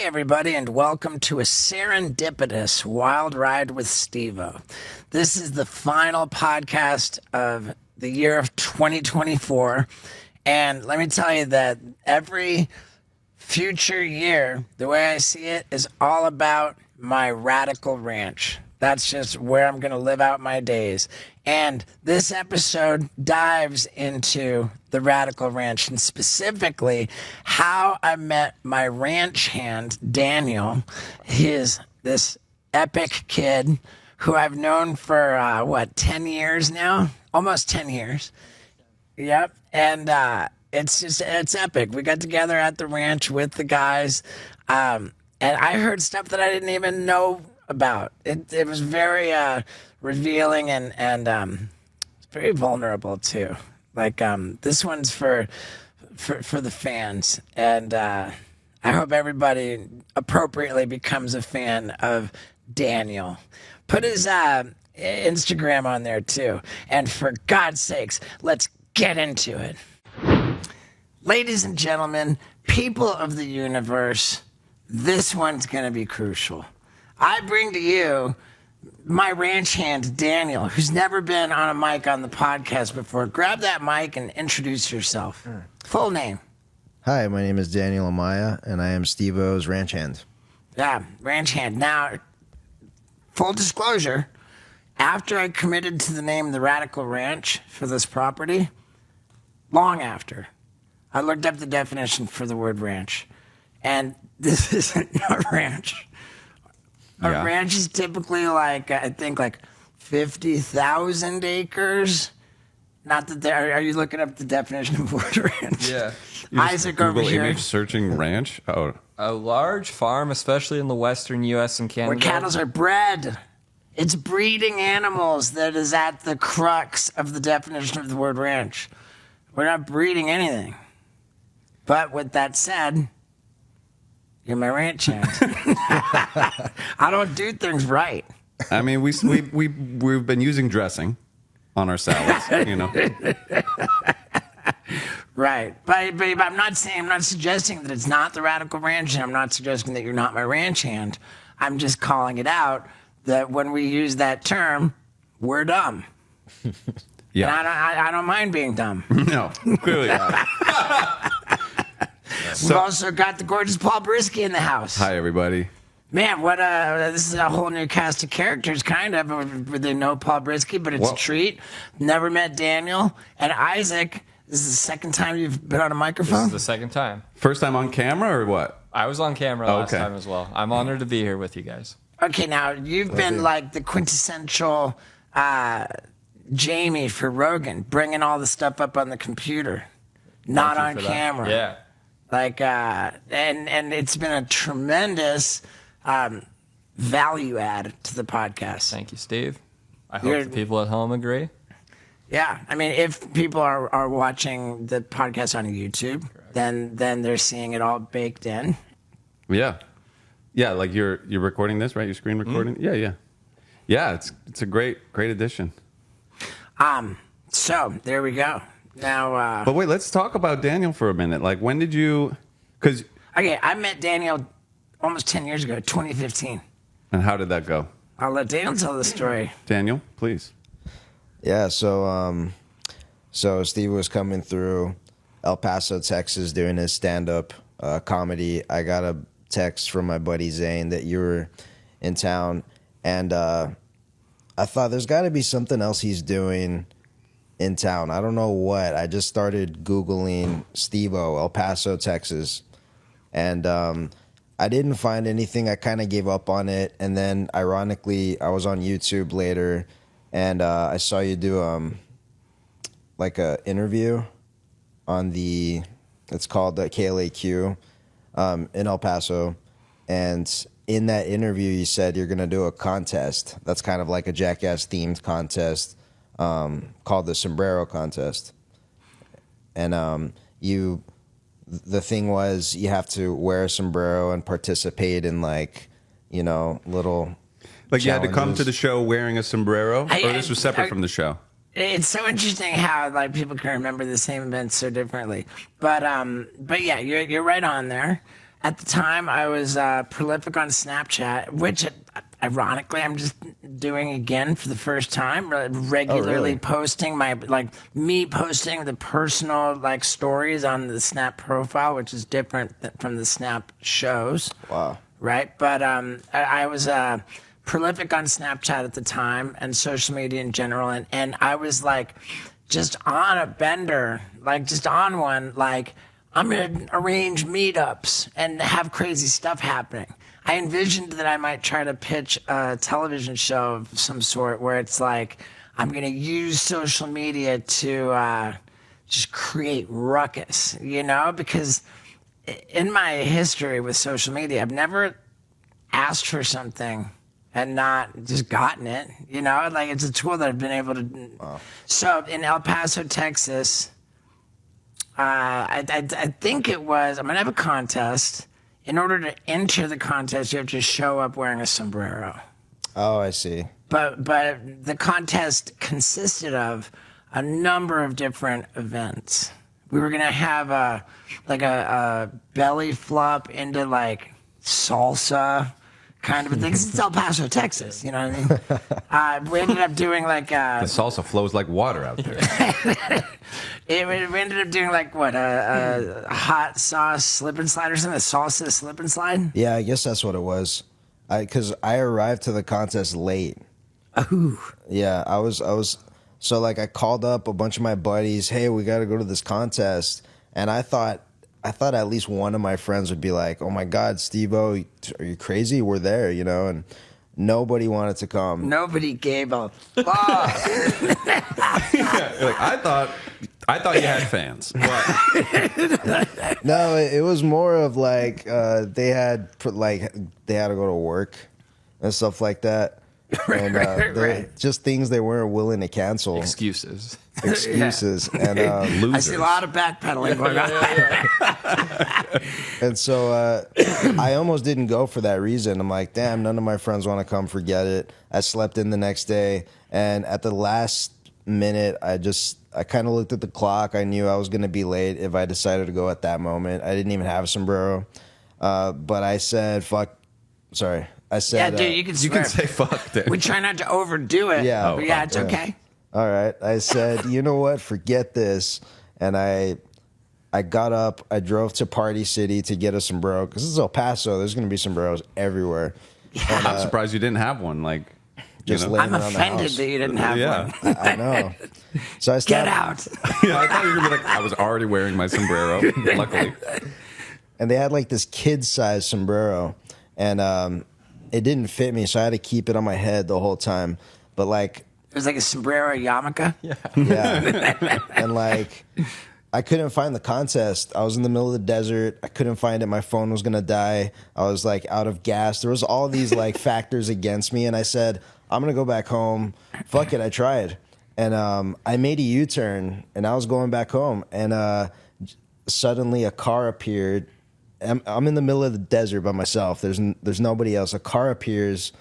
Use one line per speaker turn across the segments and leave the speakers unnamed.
everybody, and welcome to a serendipitous wild ride with Steve-O. This is the final podcast of the year of 2024, and let me tell you that every future year, the way I see it, is all about my radical ranch. That's just where I'm going to live out my days. And this episode dives into the radical ranch and specifically how I met my ranch hand, Daniel. He is this epic kid who I've known for, 10 years now? Almost 10 years. Yep. And it's epic. We got together at the ranch with the guys. And I heard stuff that I didn't even know about. It was very revealing and very vulnerable too. Like this one's for the fans, and I hope everybody appropriately becomes a fan of Daniel. Put his Instagram on there too, and for God's sakes, let's get into it. Ladies and gentlemen, people of the universe, this one's gonna be crucial. I bring to you my ranch hand, Daniel, who's never been on a mic on the podcast before. Grab that mic and introduce yourself. Full name.
Hi, my name is Daniel Amaya, and I am Steve-O's ranch hand.
Yeah, ranch hand. Now, full disclosure, after I committed to the name The Radical Ranch for this property, long after, I looked up the definition for the word ranch, and this isn't a ranch. A ranch is typically I think 50,000 acres. Not that are you looking up the definition of word ranch?
Yeah.
Isaac over
Google
here.
image searching ranch. Oh,
A large farm, especially in the western U.S. and Canada.
Where cattle are bred. It's breeding animals that is at the crux of the definition of the word ranch. We're not breeding anything. But with that said, you're my ranch hand. I don't do things right.
I mean, we've been using dressing on our salads, you know.
Right. But I'm not suggesting that it's not the radical ranch, and I'm not suggesting that you're not my ranch hand. I'm just calling it out that when we use that term, we're dumb.
Yeah.
And I don't mind being dumb.
No, clearly not.
We've also got the gorgeous Paul Brisky in the house.
Hi, everybody.
Man, this is a whole new cast of characters, kind of. They know Paul Brisky, but it's a treat. Never met Daniel. And Isaac, this is the second time you've been on a
This
microphone?
is the second time.
First time on camera or what?
I was on camera last
Okay.
time as well. I'm honored to be here with you guys.
Okay, now, you've been like the quintessential Jamie for Rogan, bringing all the stuff up on the computer, not
Thank you
on
for that.
camera.
Yeah.
And it's been a tremendous value add to the podcast.
Thank you, Steve. I
You're-
hope the people at home agree.
Yeah, I mean, if people are watching the podcast on YouTube, then they're seeing it all baked in.
Yeah. Yeah, like you're recording this, right? You're screen recording? Yeah. Yeah, it's a great addition.
So there we go. Now,
But wait, let's talk about Daniel for a minute. Like, when did you... Because...
okay, I met Daniel almost 10 years ago, 2015.
And how did that go?
I'll let Daniel tell the story.
Daniel, please.
Yeah, so Steve was coming through El Paso, Texas, doing his stand-up comedy. I got a text from my buddy Zane that you were in town, and I thought there's got to be something else he's doing in town. I don't know what. I just started Googling Steve-O, El Paso, Texas, and I didn't find anything. I kind of gave up on it, and then ironically, I was on YouTube later, and I saw you do like a interview on it's called the KLAQ in El Paso, and in that interview, you said you're going to do a contest that's kind of like a Jackass themed contest called the Sombrero Contest. And the thing was you have to wear a sombrero and participate in little
Like, you had to come
challenges.
to the show wearing a sombrero? Or this was separate from the show?
It's so interesting how people can remember the same events so differently. But yeah, you're right on there. at the time, I was prolific on Snapchat, which ironically I'm just doing again for the first time. Regularly posting me posting the personal stories on the Snap profile, which is different from the Snap shows.
Wow.
Right, but I was prolific on Snapchat at the time and social media in general, and I was just on a bender, just on one, I'm going to arrange meetups and have crazy stuff happening. I envisioned that I might try to pitch a television show of some sort where it's I'm going to use social media to just create ruckus, because in my history with social media, I've never asked for something and not just gotten it, it's a tool that I've been able to. Wow. So in El Paso, Texas, I think it was, I'm going to have a contest. In order to enter the contest, you have to show up wearing a sombrero.
Oh, I see.
But the contest consisted of a number of different events. We were going to have a belly flop into salsa kind of a thing. It's El Paso, Texas. You know what I mean? We ended up doing
The salsa flows like water out there.
we ended up doing a hot sauce slip and slide or something. A salsa slip and slide.
Yeah, I guess that's what it was. Because I arrived to the contest late.
Ooh.
Yeah, I was. So I called up a bunch of my buddies. Hey, we got to go to this contest, and I thought at least one of my friends would be like, "Oh my God, Steve-O, are you crazy? We're there," and nobody wanted to come.
Nobody gave a fuck.
I thought you had fans. But
No, it was more of they had to go to work and stuff like that. And
right.
Just things they weren't willing to cancel.
Excuses.
And
I see a lot of backpedaling going on.
and so I almost didn't go for that reason. I'm like, damn, none of my friends want to come. Forget it. I slept in the next day, and at the last minute, I kind of looked at the clock. I knew I was going to be late if I decided to go at that moment. I didn't even have a sombrero, but I said, "Fuck." Sorry. I said,
yeah, dude, you can
you
swear.
can say fuck there.
We try not to overdo it.
Yeah.
But yeah, it's okay.
All right. I said, you know what? Forget this. And I got up. I drove to Party City to get a sombrero because this is El Paso. There's going to be sombreros everywhere.
Yeah.
I'm surprised you didn't have one.
Just
you know?
laying
I'm
around the
offended
house.
that you didn't have
Yeah.
one.
I know. So I
Get
stopped,
out.
Yeah, I thought you were gonna be I was already wearing my sombrero. Luckily,
and they had this kid-sized sombrero, and it didn't fit me, so I had to keep it on my head the whole time. But
It was like a sombrero yarmulke.
yeah, and I couldn't find the contest. I was in the middle of the desert. I couldn't find it. My phone was gonna die. I was out of gas. There was all these factors against me, and I said, I'm gonna go back home. Fuck it, I tried, and I made a U-turn, and I was going back home, and suddenly a car appeared. I'm in the middle of the desert by myself. There's nobody else. A car appears,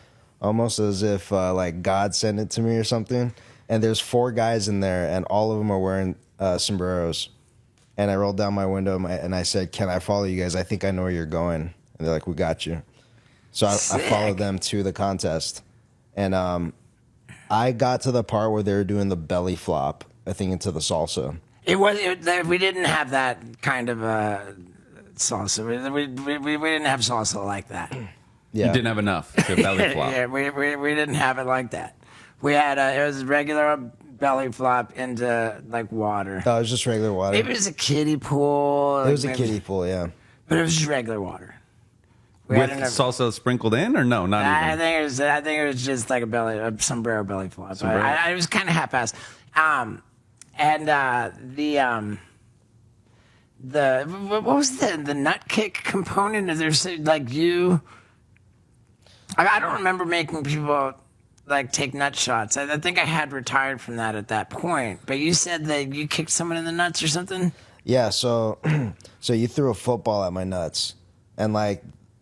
almost as if God sent it to me or something. And there's 4 guys in there, and all of them are wearing sombreros. And I rolled down my window and I said, "Can I follow you guys? I think I know where you're going." And they're like, "We got you." So I followed them to the contest, and I got to the part where they were doing the belly flop, I think, into the salsa.
We didn't have that kind of salsa. We didn't have salsa like that.
Yeah.
you didn't have enough to belly flop.
Yeah, we didn't have it like that. We had it was regular belly flop into water.
No, it was just regular water.
Maybe it was a kiddie pool.
It was a kiddie pool, yeah.
But it was just regular water. We
With
had enough-
salsa sprinkled in, or no, not
I
even.
think it was just a sombrero belly flop.
Sombrero.
I was kind of half-assed. What was the nut kick component? Is there you? I don't remember making people take nut shots. I think I had retired from that at that point. But you said that you kicked someone in the nuts or something.
Yeah, so you threw a football at my nuts, and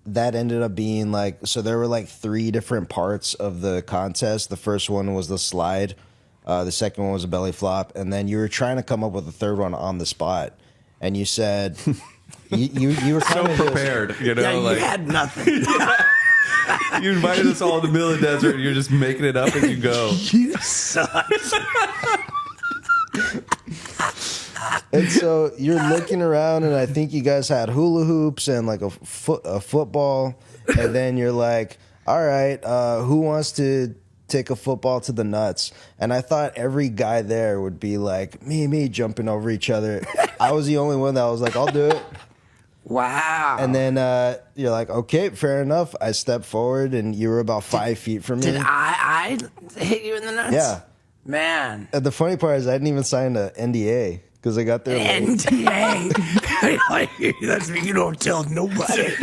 that ended up being so there were 3 different parts of the contest. The first one was the slide, the second one was a belly flop, and then you were trying to come up with a third one on the spot, and you said You were
So
kind of
prepared, you know,
Yeah, you
like
had nothing.
you invited us all in the middle of the desert and you're just making it up as you go.
You suck.
And so you're looking around, and I think you guys had hula hoops and like a football, and then you're like, all right, who wants to take a football to the nuts? And I thought every guy there would be like, me, jumping over each other. I was the only one that was like, I'll do it.
Wow.
And then you're like, okay, fair enough. I stepped forward, and you were about 5 feet from me.
Did I hit you in the nuts?
Yeah.
Man.
And the funny part is I didn't even sign an NDA because I got there late.
NDA. That's me. You don't tell nobody.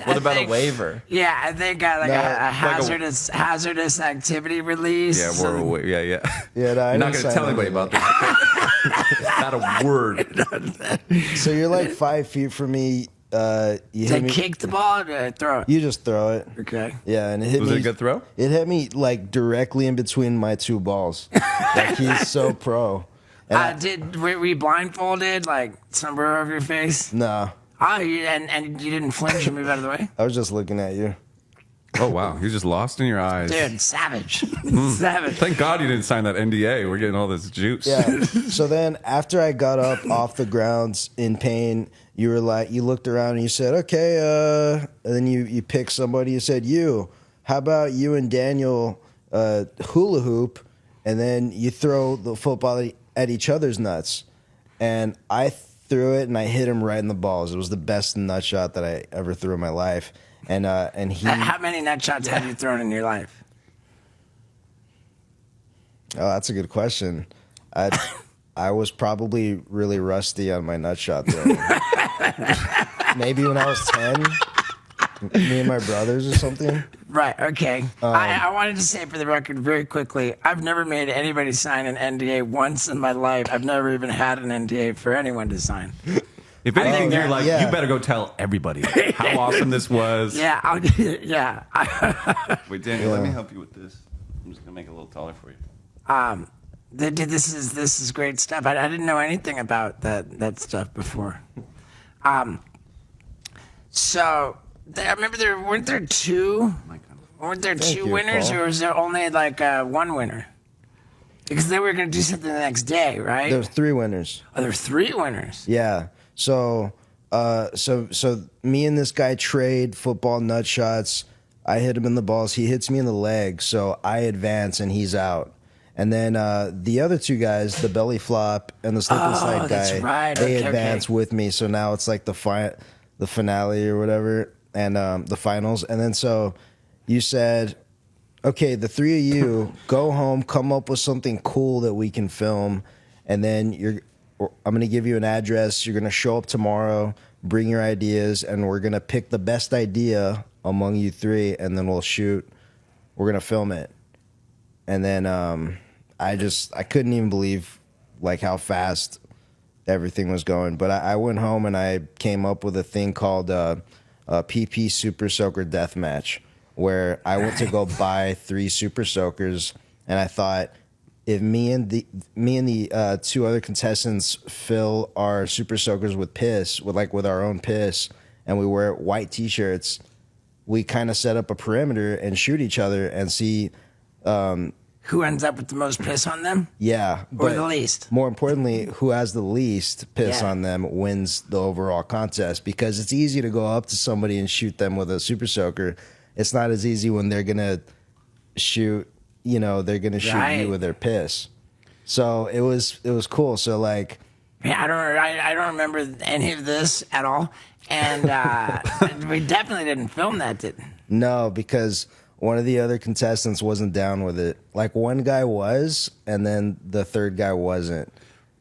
What about a waiver?
Yeah, I think I like a hazardous activity release.
Yeah, we're away. Yeah.
Yeah, no, I
You're not
didn't
going to
sign
tell
it.
anybody about this. Not a word.
So you're like 5 feet from me. You
Did
hit
I
me.
kick the ball or did I throw it?
You just throw it.
Okay.
Yeah, and it hit
Was
me.
it a good throw?
It hit me like directly in between my two balls. Like he's so pro. And
Were you blindfolded, like somewhere over your face?
no,
Oh, and you didn't flinch and move out of the way?
I was just looking at you.
Oh, wow. You're just lost in your eyes.
Dude, savage. Savage.
Thank God you didn't sign that NDA. We're getting all this juice.
Yeah. So then after I got up off the ground in pain, you were like, you looked around and you said, okay, and then you picked somebody. You said, how about you and Daniel hula hoop, and then you throw the football at each other's nuts. And I threw it and I hit him right in the balls. It was the best nut shot that I ever threw in my life. And he.
How many nut shots have you thrown in your life?
Oh, that's a good question. I was probably really rusty on my nut shot throwing. Maybe when I was 10, me and my brothers or something.
Right, okay. I wanted to say for the record very quickly, I've never made anybody sign an NDA once in my life. I've never even had an NDA for anyone to sign.
If anything,
think
you're like,
yeah.
you better go tell everybody how awesome this was.
Yeah, yeah.
Wait, Daniel, let me help you with this. I'm just going to make it a little taller for you.
This is great stuff. I didn't know anything about that stuff before. So I remember weren't there two
you,
winners,
Paul.
or was there only like one winner? Because they were going to do something the next day, right?
There was 3 winners.
Oh, there were 3 winners.
Yeah. So me and this guy trade football nut shots. I hit him in the balls. He hits me in the leg. So I advance and he's out. And then the other 2 guys, the belly flop and the slip and slide guy,
that's right.
they
Okay,
advance with me. So now it's like the finale or whatever, and the finals. And then so you said, okay, the 3 of you go home, come up with something cool that we can film, and then I'm going to give you an address. You're going to show up tomorrow, bring your ideas, and we're going to pick the best idea among you 3, and then we'll shoot. We're going to film it. And then I couldn't even believe like how fast everything was going. But I went home and I came up with a thing called PP Super Soaker Deathmatch, where I went to go buy 3 Super Soakers, and I thought, if me and the 2 other contestants fill our Super Soakers with piss, with our own piss, and we wear white T-shirts, we kind of set up a perimeter and shoot each other and see.
Who ends up with the most piss on them?
Yeah,
Or the least?
More importantly, who has the least piss
Yeah.
on them wins the overall contest, because it's easy to go up to somebody and shoot them with a Super Soaker. It's not as easy when they're gonna shoot. They're gonna shoot
Right.
you with their piss. So it was cool. So like,
Yeah, I don't remember any of this at all, and we definitely didn't film that, did?
no, because one of the other contestants wasn't down with it. Like, one guy was, and then the 3rd guy wasn't.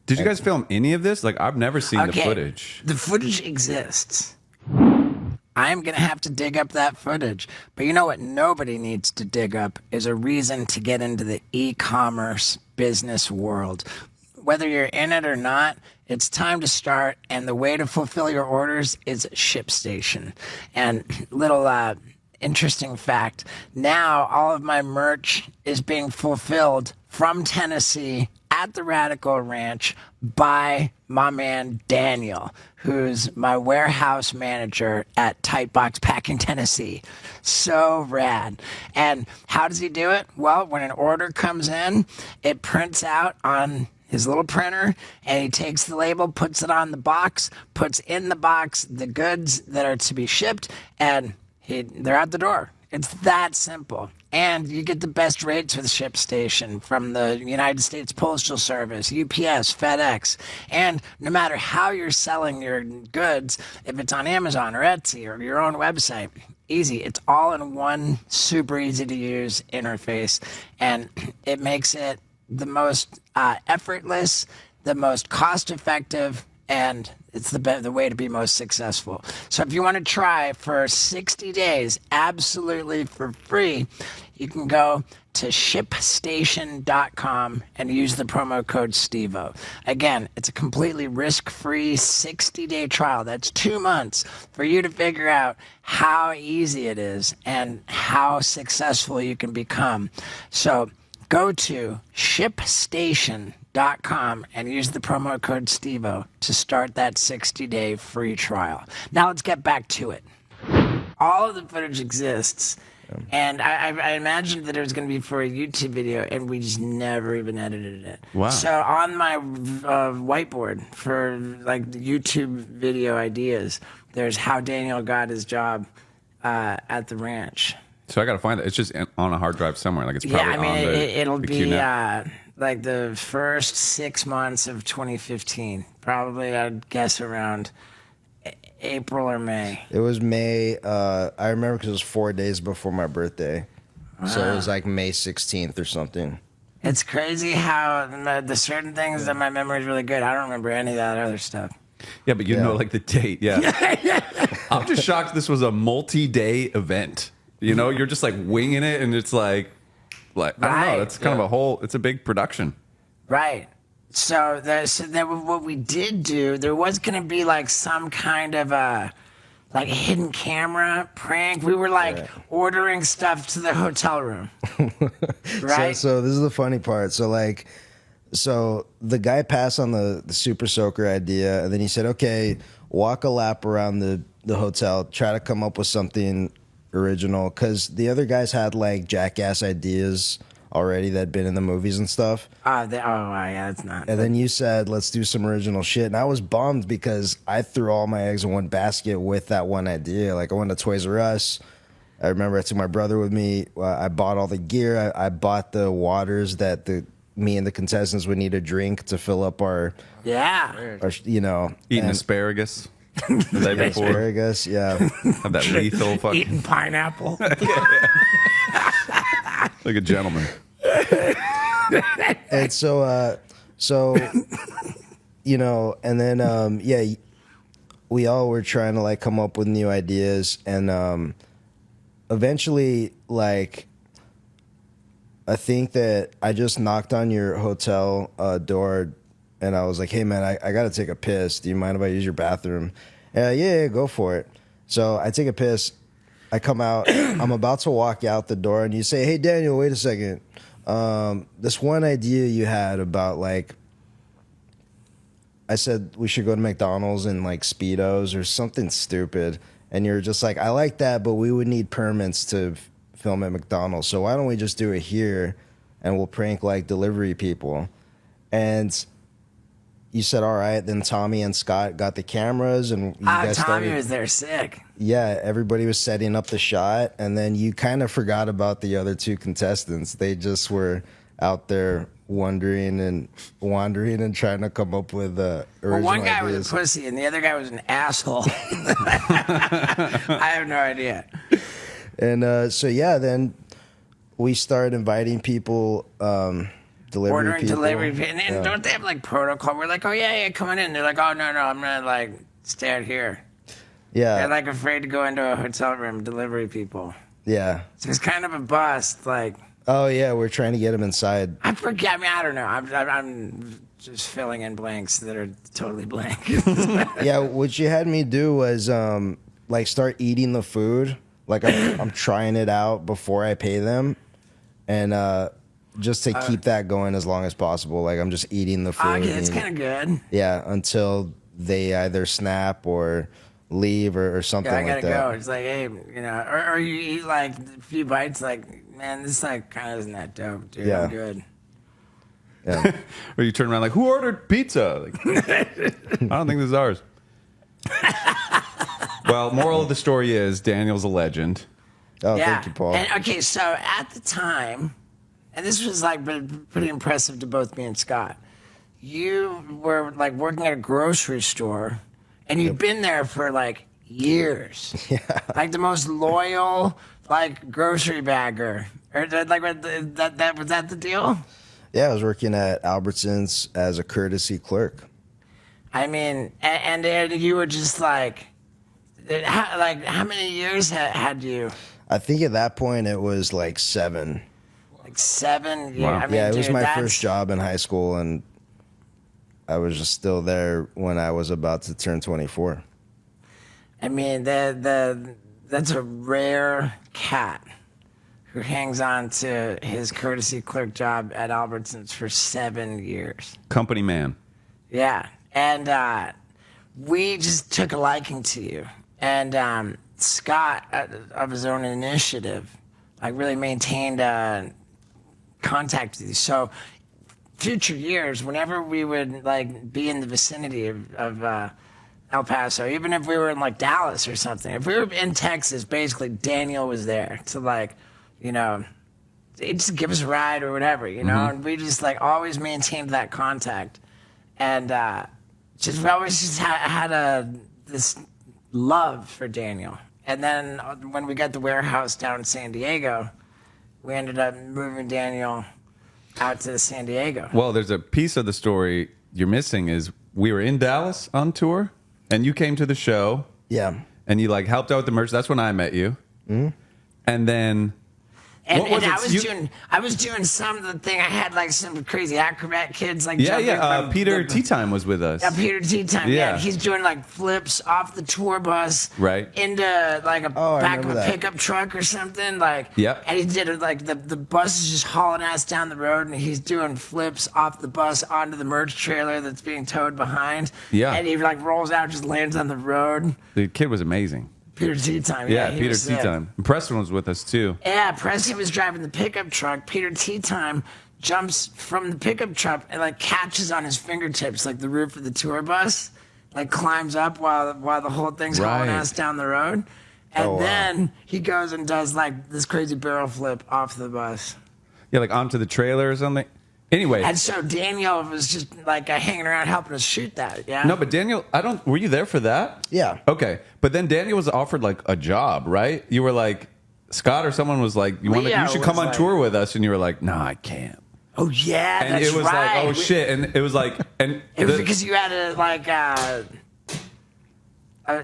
Did you guys film any of this? Like, I've never seen the footage.
The footage exists. I'm going to have to dig up that footage. But you know what nobody needs to dig up is a reason to get into the e-commerce business world. Whether you're in it or not, it's time to start, and the way to fulfill your orders is ShipStation. And little interesting fact, now all of my merch is being fulfilled from Tennessee at the Radical Ranch by my man Daniel, who's my warehouse manager at Tightbox Packing, Tennessee. So rad. And how does he do it? Well, when an order comes in, it prints out on his little printer, and he takes the label, puts it on the box, puts in the box the goods that are to be shipped, and they're out the door. It's that simple. And you get the best rates with ShipStation from the United States Postal Service, UPS, FedEx. And no matter how you're selling your goods, if it's on Amazon or Etsy or your own website, easy. It's all in one super easy to use interface. And it makes it the most effortless, the most cost effective, and it's the way to be most successful. So if you want to try for 60 days absolutely for free, you can go to shipstation.com and use the promo code STEVO. Again, it's a completely risk-free 60-day trial. That's 2 months for you to figure out how easy it is and how successful you can become. So go to shipstation.com and use the promo code STEVO to start that 60-day free trial. Now let's get back to it. All of the footage exists, and I imagined that it was going to be for a YouTube video, and we just never even edited it.
Wow.
So on my whiteboard for like the YouTube video ideas, there's how Daniel got his job at the ranch.
So I got to find it. It's just on a hard drive somewhere. Like it's probably
Yeah, I mean,
on
it'll
the
be
QNet.
like the first 6 months of 2015. Probably, I'd guess around April or May.
It was May. I remember because it was 4 days before my birthday. So it was like May 16th or something.
It's crazy how the certain things that my memory is really good. I don't remember any of that other stuff.
Yeah, but you know, like the date. Yeah. I'm just shocked this was a multi-day event. You know, you're just like winging it, and it's like I don't know. It's kind of it's a big production.
Right. So what we did do, there was going to be like some kind of a hidden camera prank. We were like ordering stuff to the hotel room. Right.
So this is the funny part. So the guy passed on the super soaker idea, and then he said, okay, walk a lap around the hotel, try to come up with something original, because the other guys had like jackass ideas already that had been in the movies and stuff.
Yeah, it's not.
And then you said, let's do some original shit. And I was bummed because I threw all my eggs in one basket with that one idea. Like I went to Toys R Us. I remember I took my brother with me. I bought all the gear. I bought the waters that me and the contestants would need to drink to fill up our
Eating asparagus the day before.
Asparagus, yeah.
Have that lethal fucking
Eating pineapple.
like a gentleman.
And so and then we all were trying to like come up with new ideas, and eventually, like, I think that I just knocked on your hotel door, and I was like, hey man, I gotta take a piss, do you mind if I use your bathroom? Yeah, go for it. So I take a piss, I come out, I'm about to walk out the door, and you say, hey Daniel, wait a second. This one idea you had about, like, I said we should go to McDonald's in like Speedos or something stupid, and you're just like, I like that, but we would need permits to film at McDonald's, so why don't we just do it here, and we'll prank like delivery people. And you said, all right. Then Tommy and Scott got the cameras, and you guys
Tommy was there sick.
Yeah, everybody was setting up the shot, and then you kind of forgot about the other two contestants. They just were out there wandering and trying to come up with original
One guy
ideas.
was a pussy, and the other guy was an asshole. I have no idea.
And then we started inviting people,
Ordering delivery, and don't they have like protocol? We're like, oh yeah, come on in. They're like, oh no, I'm gonna like stay out here.
Yeah,
They're like afraid to go into a hotel room. Delivery people.
Yeah,
so it's kind of a bust. Like,
oh yeah, we're trying to get them inside.
I forget. I mean, I don't know. I'm just filling in blanks that are totally blank.
Yeah, what you had me do was like start eating the food. Like I'm trying it out before I pay them, and just to keep that going as long as possible. Like I'm just eating the food.
Okay, it's kind of good.
Yeah, until they either snap or leave or something
Yeah, I
like
gotta
that.
go. It's like, hey, or you eat like a few bites, like, man, this like kind of isn't that dope, dude.
Yeah.
I'm good.
Yeah.
Or you turn around like, who ordered pizza? Like, I don't think this is ours. Well, moral of the story is Daniel's a legend.
Oh,
Yeah.
thank you, Paul.
And, okay, so at the time, and this was like pretty impressive to both me and Scott. You were like working at a grocery store, and you'd been there for like years. Yeah. Like the most loyal, like grocery bagger. Or like that was that the deal?
Yeah, I was working at Albertsons as a courtesy clerk.
I mean, and you were just like how many years had you?
I think at that point it was like 7.
Like 7 years.
Wow.
I mean,
Yeah, it was
dude,
my
that's-
first job in high school, and I was just still there when I was about to turn 24.
I mean, that's a rare cat who hangs on to his courtesy clerk job at Albertsons for 7 years.
Company man.
Yeah, and we just took a liking to you, and Scott, of his own initiative, like really maintained contact with you. So, future years, whenever we would like be in the vicinity of El Paso, even if we were in like Dallas or something, if we were in Texas, basically Daniel was there to like, just give us a ride or whatever, and we just like always maintained that contact, and we always just had this love for Daniel. And then when we got the warehouse down in San Diego, we ended up moving Daniel out to San Diego.
Well, there's a piece of the story you're missing is we were in Dallas on tour, and you came to the show,
Yeah.
and you like helped out with the merch. That's when I met you.
Mm-hmm.
And then
And,
what was
and
it?
I was doing some of the thing. I had like some crazy acrobat kids like
Yeah,
jumping
yeah.
from
Peter
the-
Tea Time was with us.
Yeah, Peter Tea Time.
Yeah.
Yeah, he's doing like flips off the tour bus,
Right.
into like a
Oh, I
back of
remember
a
that.
pickup truck or something. Like,
Yep.
And he did it like the bus is just hauling ass down the road, and he's doing flips off the bus onto the merch trailer that's being towed behind.
Yeah.
and he like rolls out, just lands on the road.
The kid was amazing.
Peter Tea Time.
Yeah,
he
Peter
was
Tea
sick.
Time. And Preston was with us too.
Yeah, Preston was driving the pickup truck. Peter Tea Time jumps from the pickup truck and like catches on his fingertips like the roof of the tour bus, like climbs up while the whole thing's hauling
Right.
ass down the road, and
Oh, wow.
then he goes and does like this crazy barrel flip off the bus.
Yeah, like onto the trailer or something. Anyway,
And so Daniel was just like hanging around helping us shoot that. Yeah.
no, but Daniel, were you there for that?
Yeah.
Okay, but then Daniel was offered like a job, right? You were like, Scott or someone was like, you
Yeah,
should
it
come
was
on
like-
tour with us, and you were like, no, I can't.
Oh yeah,
And
that's
it was
right.
like, oh shit, and it was like, and
It was
the-
because you had to like.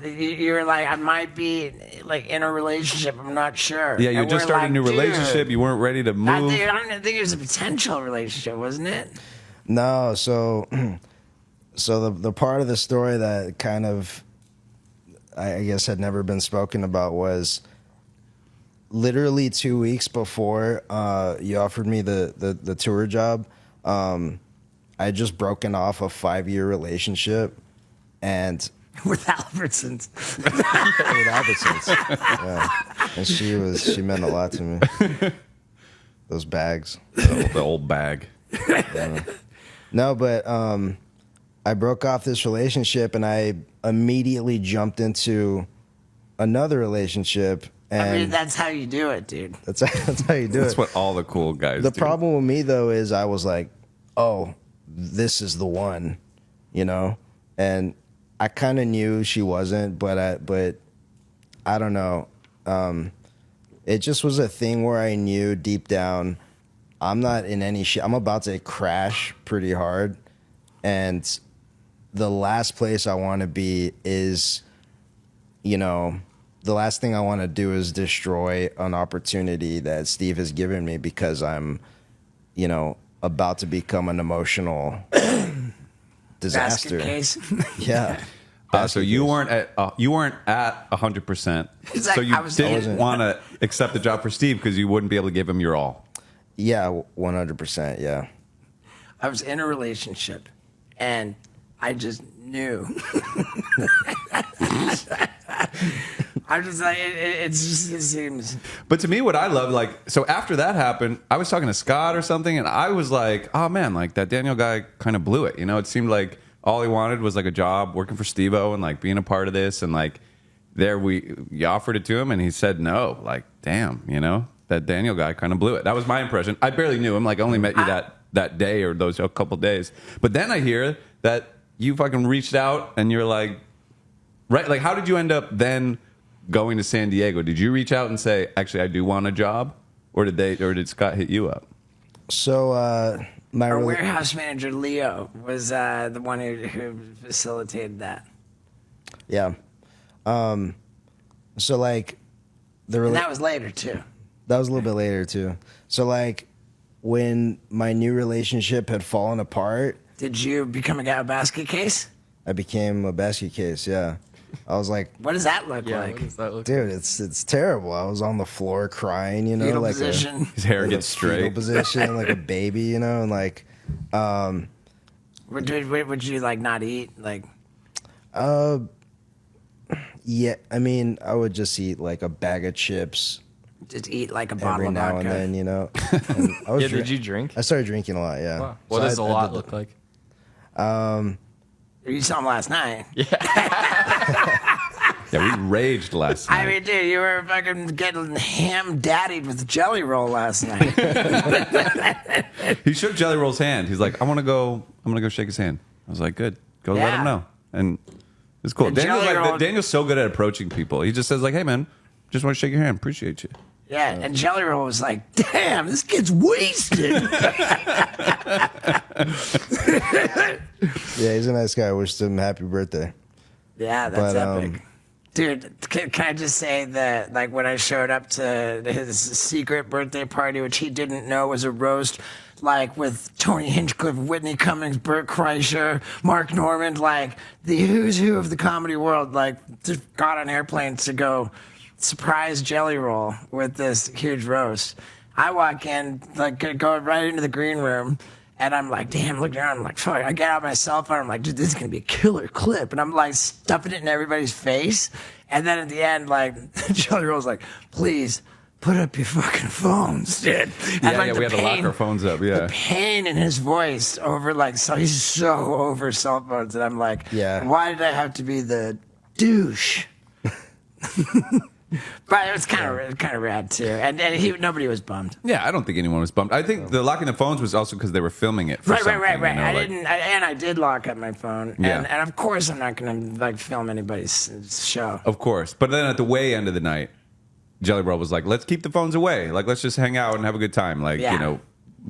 You were like, I might be like in a relationship. I'm not sure.
yeah, you
And
just
we're
started a new
like, dude,
relationship. You weren't ready to
I
move.
don't think it was a potential relationship, wasn't it?
No, so the part of the story that kind of I guess had never been spoken about was literally 2 weeks before you offered me the tour job. I had just broken off a 5-year relationship, and
With Albertsons.
with Albertsons, yeah, and she meant a lot to me. Those bags.
The old bag.
No, but I broke off this relationship, and I immediately jumped into another relationship, and
I mean, that's how you do it, dude.
that's how you do
That's
it.
what all the cool guys
The
do.
problem with me though is I was like, oh, this is the one, and I kind of knew she wasn't, but I don't know. It just was a thing where I knew deep down I'm not in any shit. I'm about to crash pretty hard, and the last place I want to be is, the last thing I want to do is destroy an opportunity that Steve has given me because I'm, about to become an emotional disaster.
Basket case.
Yeah.
So you weren't at 100%.
It's like
So you
I was-
didn't want to accept the job for Steve because you wouldn't be able to give him your all.
Yeah, 100%. Yeah.
I was in a relationship, and I just knew. I'm just like, it seems.
But to me, what I love, like, so after that happened, I was talking to Scott or something, and I was like, oh man, like that Daniel guy kind of blew it. You know, it seemed like all he wanted was like a job working for Steve-O and like being a part of this. And like you offered it to him and he said no. Like, damn, you know, that Daniel guy kind of blew it. That was my impression. I barely knew him. Like, I only met you that day or those a couple days. But then I hear that you fucking reached out and you're like, right, like, how did you end up then going to San Diego? Did you reach out and say, actually, I do want a job? Or did Scott hit you up?
So
Our warehouse manager, Leo, was the one who facilitated that.
Yeah. So like
And that was later, too.
that was a little bit later too. So like when my new relationship had fallen apart,
Did you become a basket case?
I became a basket case. Yeah. I was like,
What does that look
Yeah,
like?
what does that look
dude, it's terrible. I was on the floor crying, you know,
Fetal
like
position.
His hair
like
gets
a fetal
straight.
position, like a baby, you know, and like,
Would you like not eat? Like,
yeah, I mean, I would just eat like a bag of chips
just eat like a bottle
every
of
now
vodka?
and then, you know. And I was
Yeah, did you drink?
I started drinking a lot, yeah.
Wow. What
So
does
I
a lot
did
look like?
You saw him last night.
Yeah, we raged last night.
I mean, dude, you were fucking getting ham daddied with Jelly Roll last night.
He shook Jelly Roll's hand. He's like, I'm gonna go shake his hand. I was like, good. Go let
Yeah.
him know. And it's cool.
And
Daniel's
Jelly Roll-
Daniel's so good at approaching people. He just says like, hey man, just want to shake your hand. Appreciate you.
Yeah, and Jelly Roll was like, damn, this kid's wasted.
Yeah, he's a nice guy. I wished him happy birthday.
Yeah, that's
But,
epic. Dude, can I just say that, like, when I showed up to his secret birthday party, which he didn't know was a roast, like, with Tony Hinchcliffe, Whitney Cummings, Burt Kreischer, Mark Normand, like, the who's who of the comedy world, like, just got on airplanes to go surprise Jelly Roll with this huge roast. I walk in, like, go right into the green room, and I'm like, damn, look around. I'm like, fuck. I get out my cell phone. I'm like, dude, this is going to be a killer clip. And I'm like stuffing it in everybody's face. And then at the end, like, Jelly Roll's like, please put up your fucking phones, dude. And
Yeah,
like,
yeah,
the
we had to lock our phones up. Yeah.
The pain in his voice over, like, so he's so over cell phones. And I'm like,
Yeah.
why did I have to be the douche? But it was kind of rad too, and nobody was bummed.
Yeah, I don't think anyone was bummed. I think the locking the phones was also because they were filming it. For
Right.
something, you know,
I did lock up my phone,
Yeah.
and of course I'm not going to like film anybody's show.
Of course. But then at the way end of the night, Jelly Roll was like, let's keep the phones away. Like, let's just hang out and have a good time. Like,
Yeah.
you know,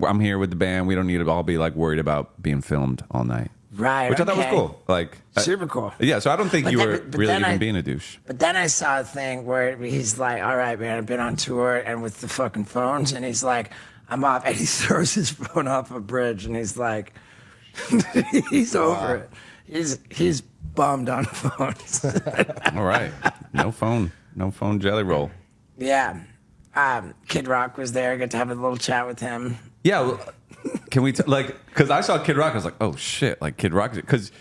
I'm here with the band. We don't need to all be like worried about being filmed all night.
Right,
Which I thought was
okay.
cool. Like,
Super cool.
Yeah, so I don't think
But
you
then-
were
but
really
then
even
I-
being a douche.
But then I saw a thing where he's like, all right, man, I've been on tour and with the fucking phones, and he's like, I'm off, and he throws his phone off a bridge, and he's like, he's over it. He's bummed on phones.
All right. No phone Jelly Roll.
Yeah. Kid Rock was there. Got to have a little chat with him.
Yeah, well, can we because I saw Kid Rock, I was like, oh shit, like Kid Rock, because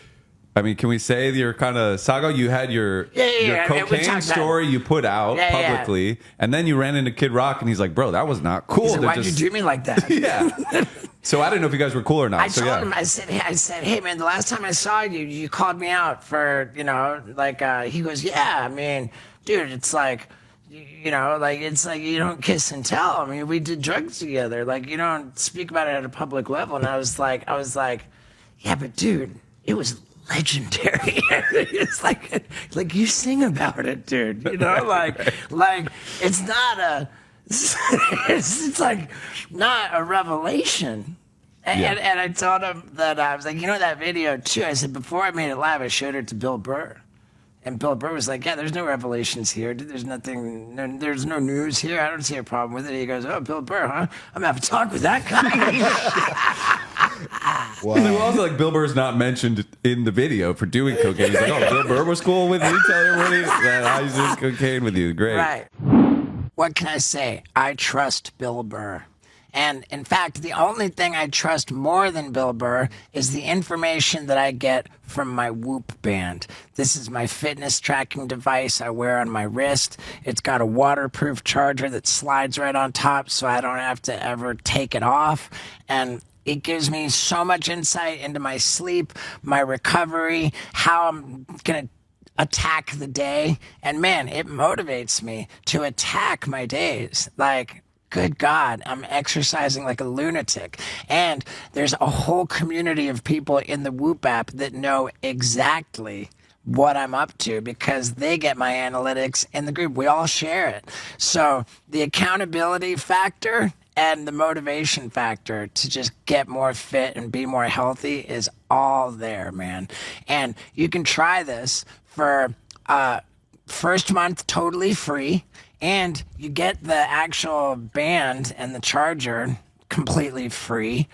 I mean, can we say your kind of saga? You had your
Yeah,
your
I mean, we talked
cocaine
about-
story you put out
Yeah, yeah.
publicly, and then you ran into Kid Rock, and he's like, bro, that was not cool.
He said,
to
why'd
just-
you do me like that?
Yeah. So I didn't know if you guys were cool or not.
I
so
told
yeah.
him, I said, hey man, the last time I saw you, you called me out for, like, he goes, yeah, I mean, dude, it's like, like, it's like you don't kiss and tell. I mean, we did drugs together. Like, you don't speak about it at a public level. And I was like, yeah, but dude, it was legendary. It's like you sing about it, dude. Like it's not a, it's like not a revelation. And I told him that I was like, that video too. I said, before I made it live, I showed it to Bill Burr. And Bill Burr was like, yeah, there's no revelations here. There's nothing, there's no news here. I don't see a problem with it. He goes, oh, Bill Burr, huh? I'm going to have to talk with that guy.
Wow.
And then also, like, Bill Burr's not mentioned in the video for doing cocaine. He's like, oh, Bill Burr was cool with you. Tell everybody that I did cocaine with you. Great.
Right. What can I say? I trust Bill Burr. And in fact, the only thing I trust more than Bill Burr is the information that I get from my Whoop band. This is my fitness tracking device I wear on my wrist. It's got a waterproof charger that slides right on top so I don't have to ever take it off. And it gives me so much insight into my sleep, my recovery, how I'm going to attack the day. And man, it motivates me to attack my days. Like, good God, I'm exercising like a lunatic. And there's a whole community of people in the Whoop app that know exactly what I'm up to because they get my analytics in the group. We all share it. So the accountability factor and the motivation factor to just get more fit and be more healthy is all there, man. And you can try this for first month totally free, and you get the actual band and the charger completely free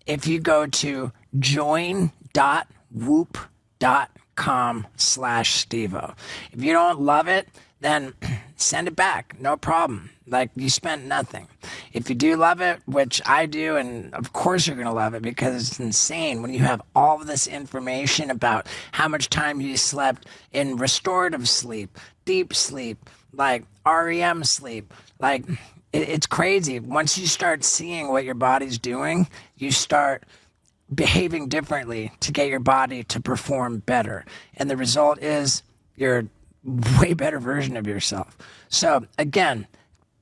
if you go to join.whoop.com/Stevo. If you don't love it, then send it back. No problem. Like, you spent nothing. If you do love it, which I do, and of course you're going to love it because it's insane when you have all of this information about how much time you slept in restorative sleep, deep sleep, like REM sleep. Like, it's crazy. Once you start seeing what your body's doing, you start behaving differently to get your body to perform better. And the result is you're way better version of yourself. So again,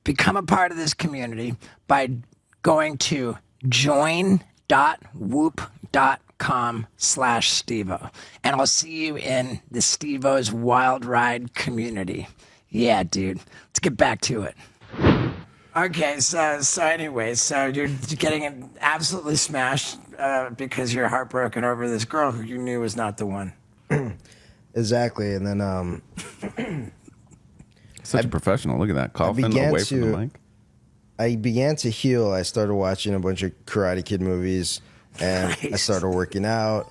become a part of this community by going to join.whoop.com/Stevo. And I'll see you in the Stevo's Wild Ride community. Yeah, dude. Let's get back to it. Okay, so anyway, so you're getting absolutely smashed because you're heartbroken over this girl who you knew was not the one.
Exactly, and then
Such a professional. Look at that. Coughing away from the mic.
I began to heal. I started watching a bunch of Karate Kid movies, and I started working out,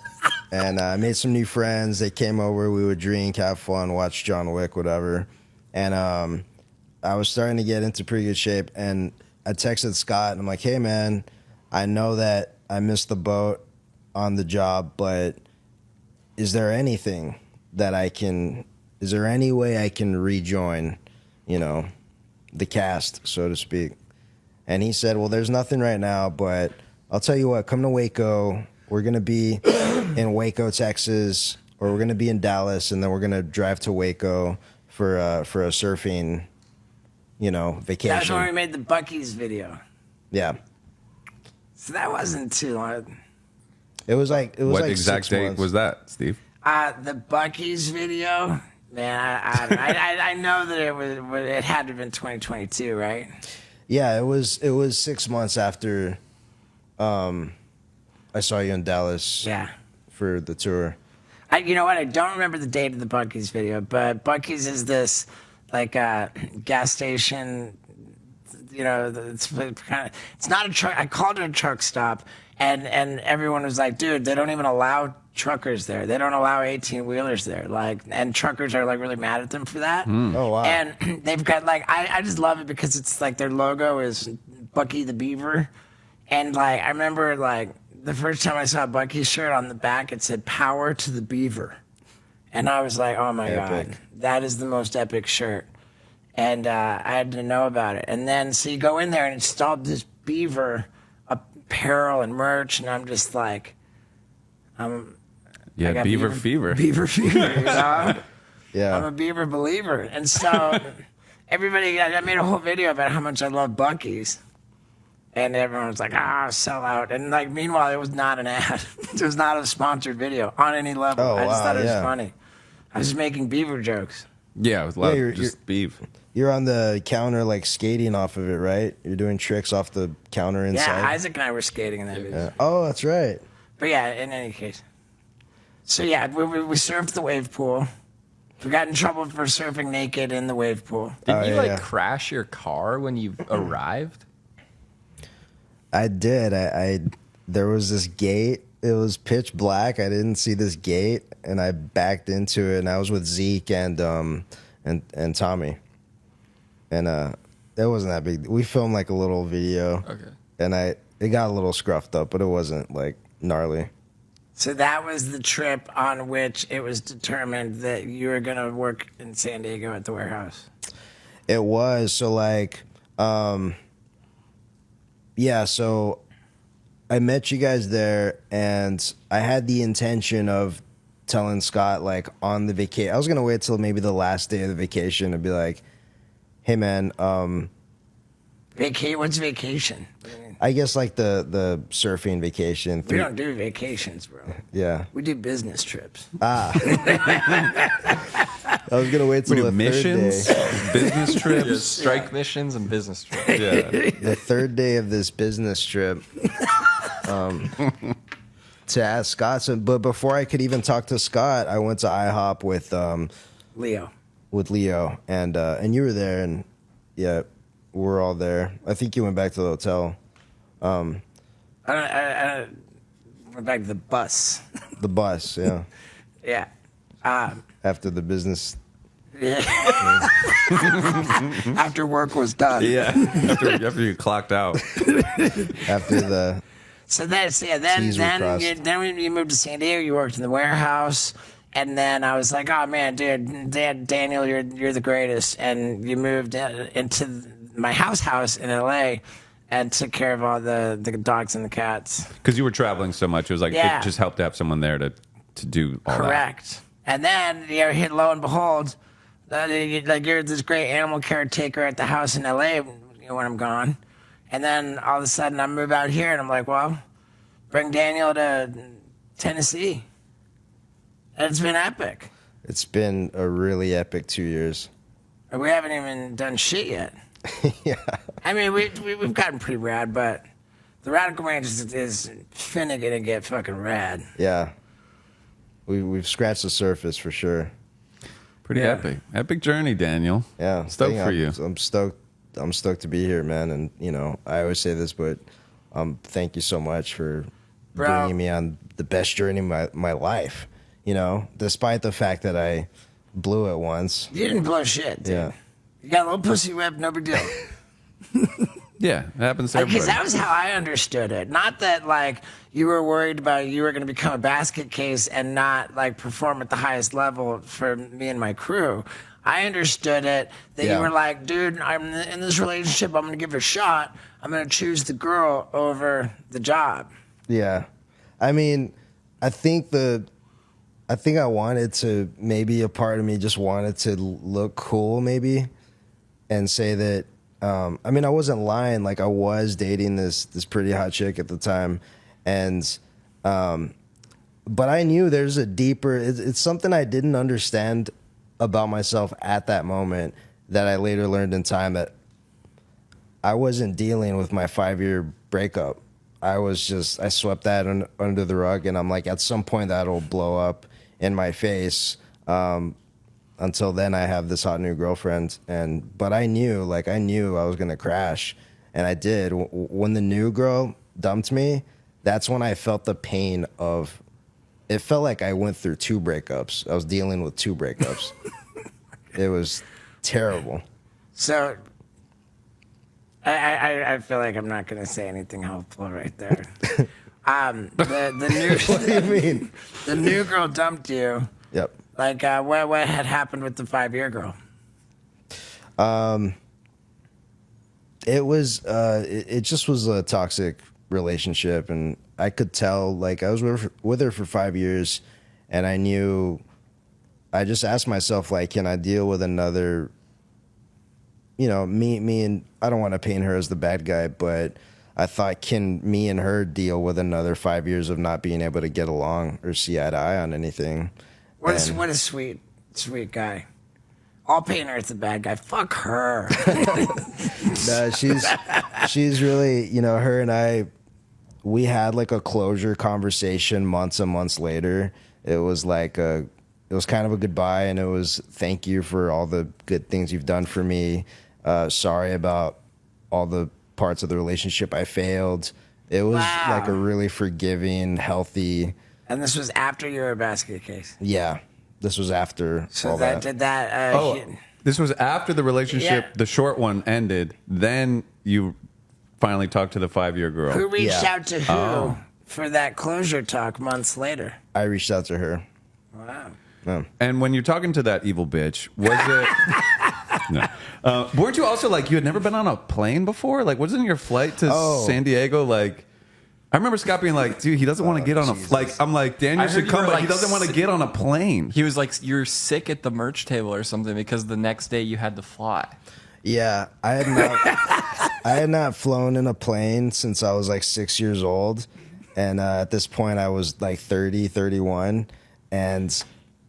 and I made some new friends. They came over. We would drink, have fun, watch John Wick, whatever. And I was starting to get into pretty good shape, and I texted Scott, and I'm like, hey, man, I know that I missed the boat on the job, but is there anything that is there any way I can rejoin, the cast, so to speak? And he said, well, there's nothing right now, but I'll tell you what, come to Waco. We're going to be in Waco, Texas, or we're going to be in Dallas, and then we're going to drive to Waco for a surfing, vacation.
That's when we made the Buc-ee's video.
Yeah.
So that wasn't too long.
It was like
What
like
exact
6
date
months.
was that, Steve?
The Buc-ee's video, man, I know that it had to have been 2022, right?
Yeah, it was 6 months after I saw you in Dallas.
Yeah.
For the tour.
You know what? I don't remember the date of the Buc-ee's video, but Buc-ee's is this like gas station. It's not a truck. I called it a truck stop, and everyone was like, "Dude, they don't even allow truckers there. They don't allow 18-wheelers there. Like, and truckers are like really mad at them for that.
Oh wow!
And they've got like I just love it because it's like their logo is Bucky the Beaver, and like I remember like the first time I saw Bucky's shirt on the back, it said "Power to the Beaver," and I was like, "Oh my
Epic.
God, that is the most epic shirt." And I had to know about it. And then, so you go in there and it's all this beaver apparel and merch. And I'm just like, I got
Beaver fever.
Beaver fever, you know?
Yeah.
I'm a beaver believer. And so everybody, I made a whole video about how much I love Buc-ee's. And everyone was like, sell out. And like, meanwhile, it was not an ad. It was not a sponsored video on any level.
Oh,
I just
wow,
thought it was
yeah.
funny. I was just making beaver jokes.
Yeah, it was a lot
Yeah,
of just beef.
You're on the counter, like skating off of it, right? You're doing tricks off the counter inside.
Yeah, Isaac and I were skating in that video.
Yeah. Oh, that's right.
But yeah, in any case. So yeah, we surfed the wave pool. We got in trouble for surfing naked in the wave pool.
Did you
yeah.
crash your car when you arrived?
I did. I there was this gate. It was pitch black. I didn't see this gate, and I backed into it. And I was with Zeke and Tommy, and It wasn't that big. We filmed like a little video.
Okay.
And it got a little scruffed up, but it wasn't like gnarly.
So that was the trip on which it was determined that you were going to work in San Diego at the warehouse.
It was. So like, yeah, so I met you guys there, and I had the intention of telling Scott, like, on the vacation. I was going to wait till maybe the last day of the vacation and be like, hey, man,
What's vacation? What do you mean?
I guess like the surfing vacation.
We don't do vacations, bro.
Yeah.
We do business trips.
I was going to wait till
We do
the
missions,
third day.
business trips.
Strike missions and business trips.
Yeah.
The third day of this business trip to ask Scott. But before I could even talk to Scott, I went to IHOP with
Leo.
and you were there, and yeah, we're all there. I think you went back to the hotel.
I went back to the bus.
The bus, yeah.
Yeah.
After the business.
After work was done.
Yeah. After you clocked out.
After the
So that's Then
T's were crossed.
when you moved to San Diego, you worked in the warehouse, and then I was like, oh man, dude, Daniel, you're the greatest, and you moved into my house in LA, and took care of all the dogs and the cats.
Because you were traveling so much, it was like
Yeah.
it just helped to have someone there to do all that.
Correct. And then lo and behold, you're this great animal caretaker at the house in LA when I'm gone, and then all of a sudden I move out here, and I'm like, well, bring Daniel to Tennessee. And it's been epic.
It's been a really epic 2 years.
We haven't even done shit yet.
Yeah.
I mean, we've gotten pretty rad, but the Radical Range is finna gonna get fucking rad.
Yeah. We've scratched the surface for sure.
Pretty
Yeah.
epic journey, Daniel.
Yeah.
Stoked for you.
I'm stoked. I'm stoked to be here, man. And I always say this, but thank you so much for
Bro.
bringing me on the best journey of my life. Despite the fact that I blew it once.
You didn't blow shit, dude.
Yeah.
You got a little pussy whip, no big deal.
Yeah, it happens to
Because
everybody.
that was how I understood it. Not that like you were worried about you were going to become a basket case and not like perform at the highest level for me and my crew. I understood it that
Yeah.
you were like, dude, I'm in this relationship. I'm going to give it a shot. I'm going to choose the girl over the job.
Yeah. I mean, I think I wanted to, maybe a part of me just wanted to look cool maybe and say that, I mean, I wasn't lying. Like I was dating this pretty hot chick at the time. And, but I knew there's a deeper, it's something I didn't understand about myself at that moment that I later learned in time, that I wasn't dealing with my 5-year breakup. I swept that under the rug, and I'm like, at some point that'll blow up in my face. Until then, I have this hot new girlfriend, but I knew I was gonna crash, and I did. When the new girl dumped me, that's when I felt the pain of. It felt like I went through 2 breakups. I was dealing with 2 breakups. It was terrible.
So I feel like I'm not going to say anything helpful right there. The new
What do you mean?
the new girl dumped you.
Yep.
Like what had happened with the 5-year girl?
It was it just was a toxic relationship, and I could tell. Like I was with her for 5 years, and I just asked myself, like, can I deal with another, me and I don't want to paint her as the bad guy, but I thought, can me and her deal with another 5 years of not being able to get along or see eye to eye on anything?
What a sweet guy. I'll paint her as the bad guy. Fuck her.
No, she's really, her and I, we had like a closure conversation months and months later. It was like it was kind of a goodbye, and it was thank you for all the good things you've done for me. Sorry about all the parts of the relationship I failed. It was
Wow.
like a really forgiving, healthy.
And this was after you were a basket case.
Yeah. This was after
So
all
that
that.
did that.
This was after the relationship,
Yeah.
the short one ended. Then you finally talked to the 5-year girl.
Who reached
Yeah.
out to who for that closure talk months later?
I reached out to her.
Wow.
And when you're talking to that evil bitch, was it? No. Weren't you also like you had never been on a plane before? Like, wasn't your flight to San Diego like? I remember Scott being like, "Dude, he doesn't want to get on a like." I'm like, Daniel
I heard
should
you
come,
were,
but he
like,
doesn't want to get on a plane.
He was like, "You're sick at the merch table or something because the next day you had to fly."
Yeah, I had not flown in a plane since I was like 6 years old, and at this point I was like 30, 31, and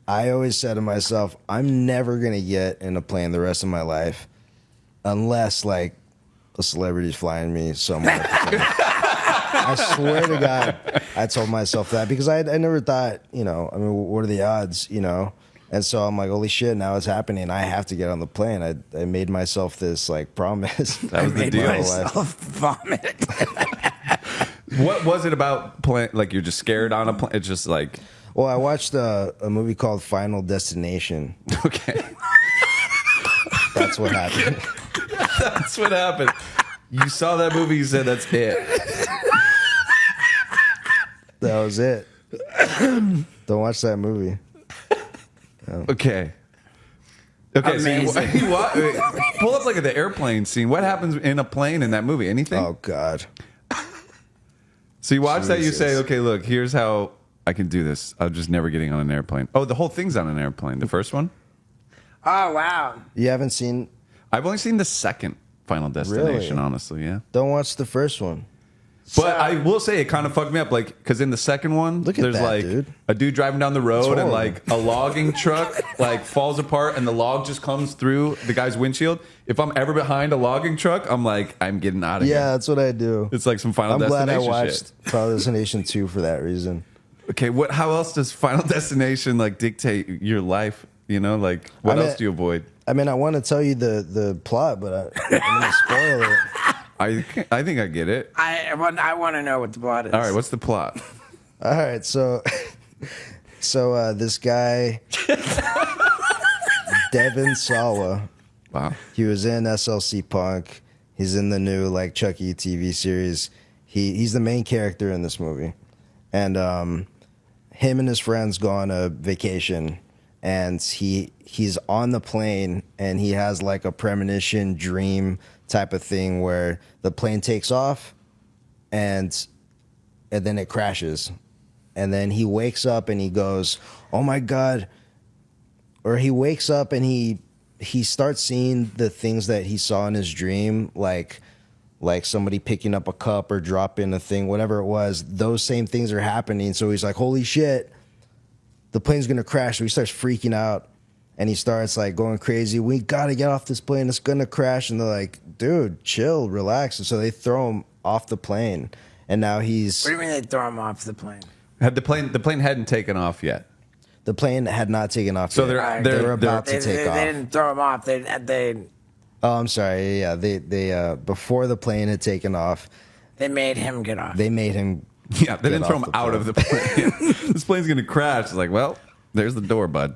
I always said to myself, I'm never gonna get in a plane the rest of my life unless like a celebrity's flying me somewhere. I swear to God, I told myself that because I never thought, I mean, what are the odds, And so I'm like, holy shit, now it's happening. I have to get on the plane. I made myself this like promise.
That was the deal.
Myself vomit.
What was it about plane? Like you're just scared on a plane? It's just like
Well, I watched a movie called Final Destination.
okay,
That's what happened.
that's what happened. You saw that movie. You said that's it.
That was it. Don't watch that movie.
Okay. Okay,
Amazing.
so pull up like the airplane scene. What happens in a plane in that movie? Anything?
Oh God.
So you watch that, you say,
Jesus.
okay, look, here's how I can do this. I'm just never getting on an airplane. Oh, the whole thing's on an airplane. The first one?
Oh wow.
You haven't seen?
I've only seen the second Final Destination,
Really?
honestly, yeah.
Don't watch the first one.
But I will say it kind of fucked me up, like, because in the second one,
Look at
there's
that,
like
dude.
a dude driving down the road and
horrible.
like a logging truck like falls apart and the log just comes through the guy's windshield. If I'm ever behind a logging truck, I'm like, I'm getting out of here.
Yeah, that's what I do.
It's like some Final
I'm glad I
Destination
watched
shit.
Final Destination 2 for that reason.
Okay, how else does Final Destination like dictate your life? Like what
I mean-
else do you avoid?
I mean, I want to tell you the plot, but I'm going to spoil it.
I think I get it.
I want to know what the plot is.
All right, what's the plot?
All right, so this guy, Devin Sawa,
Wow.
he was in SLC Punk. He's in the new like Chucky TV series. He's the main character in this movie, and him and his friends go on a vacation, and he's on the plane, and he has like a premonition dream type of thing where the plane takes off, and then it crashes, and then he wakes up and he goes, "Oh my God!" Or he wakes up and he starts seeing the things that he saw in his dream, like somebody picking up a cup or dropping a thing, whatever it was. Those same things are happening. So he's like, holy shit, the plane's gonna crash. So he starts freaking out and he starts like going crazy. We gotta get off this plane. It's gonna crash. And they're like, dude, chill, relax. And so they throw him off the plane. And now
What do you mean they throw him off the plane?
Had the plane hadn't taken off yet.
the plane had not taken off.
So
yet.
they're
they were about to take off.
They didn't throw him off. They
Oh, I'm sorry. Yeah, they before the plane had taken off,
made him get off.
they made him.
Yeah, they
Get
didn't throw
off
him
the
out of the plane. This plane's gonna crash. It's like, well, there's the door, bud.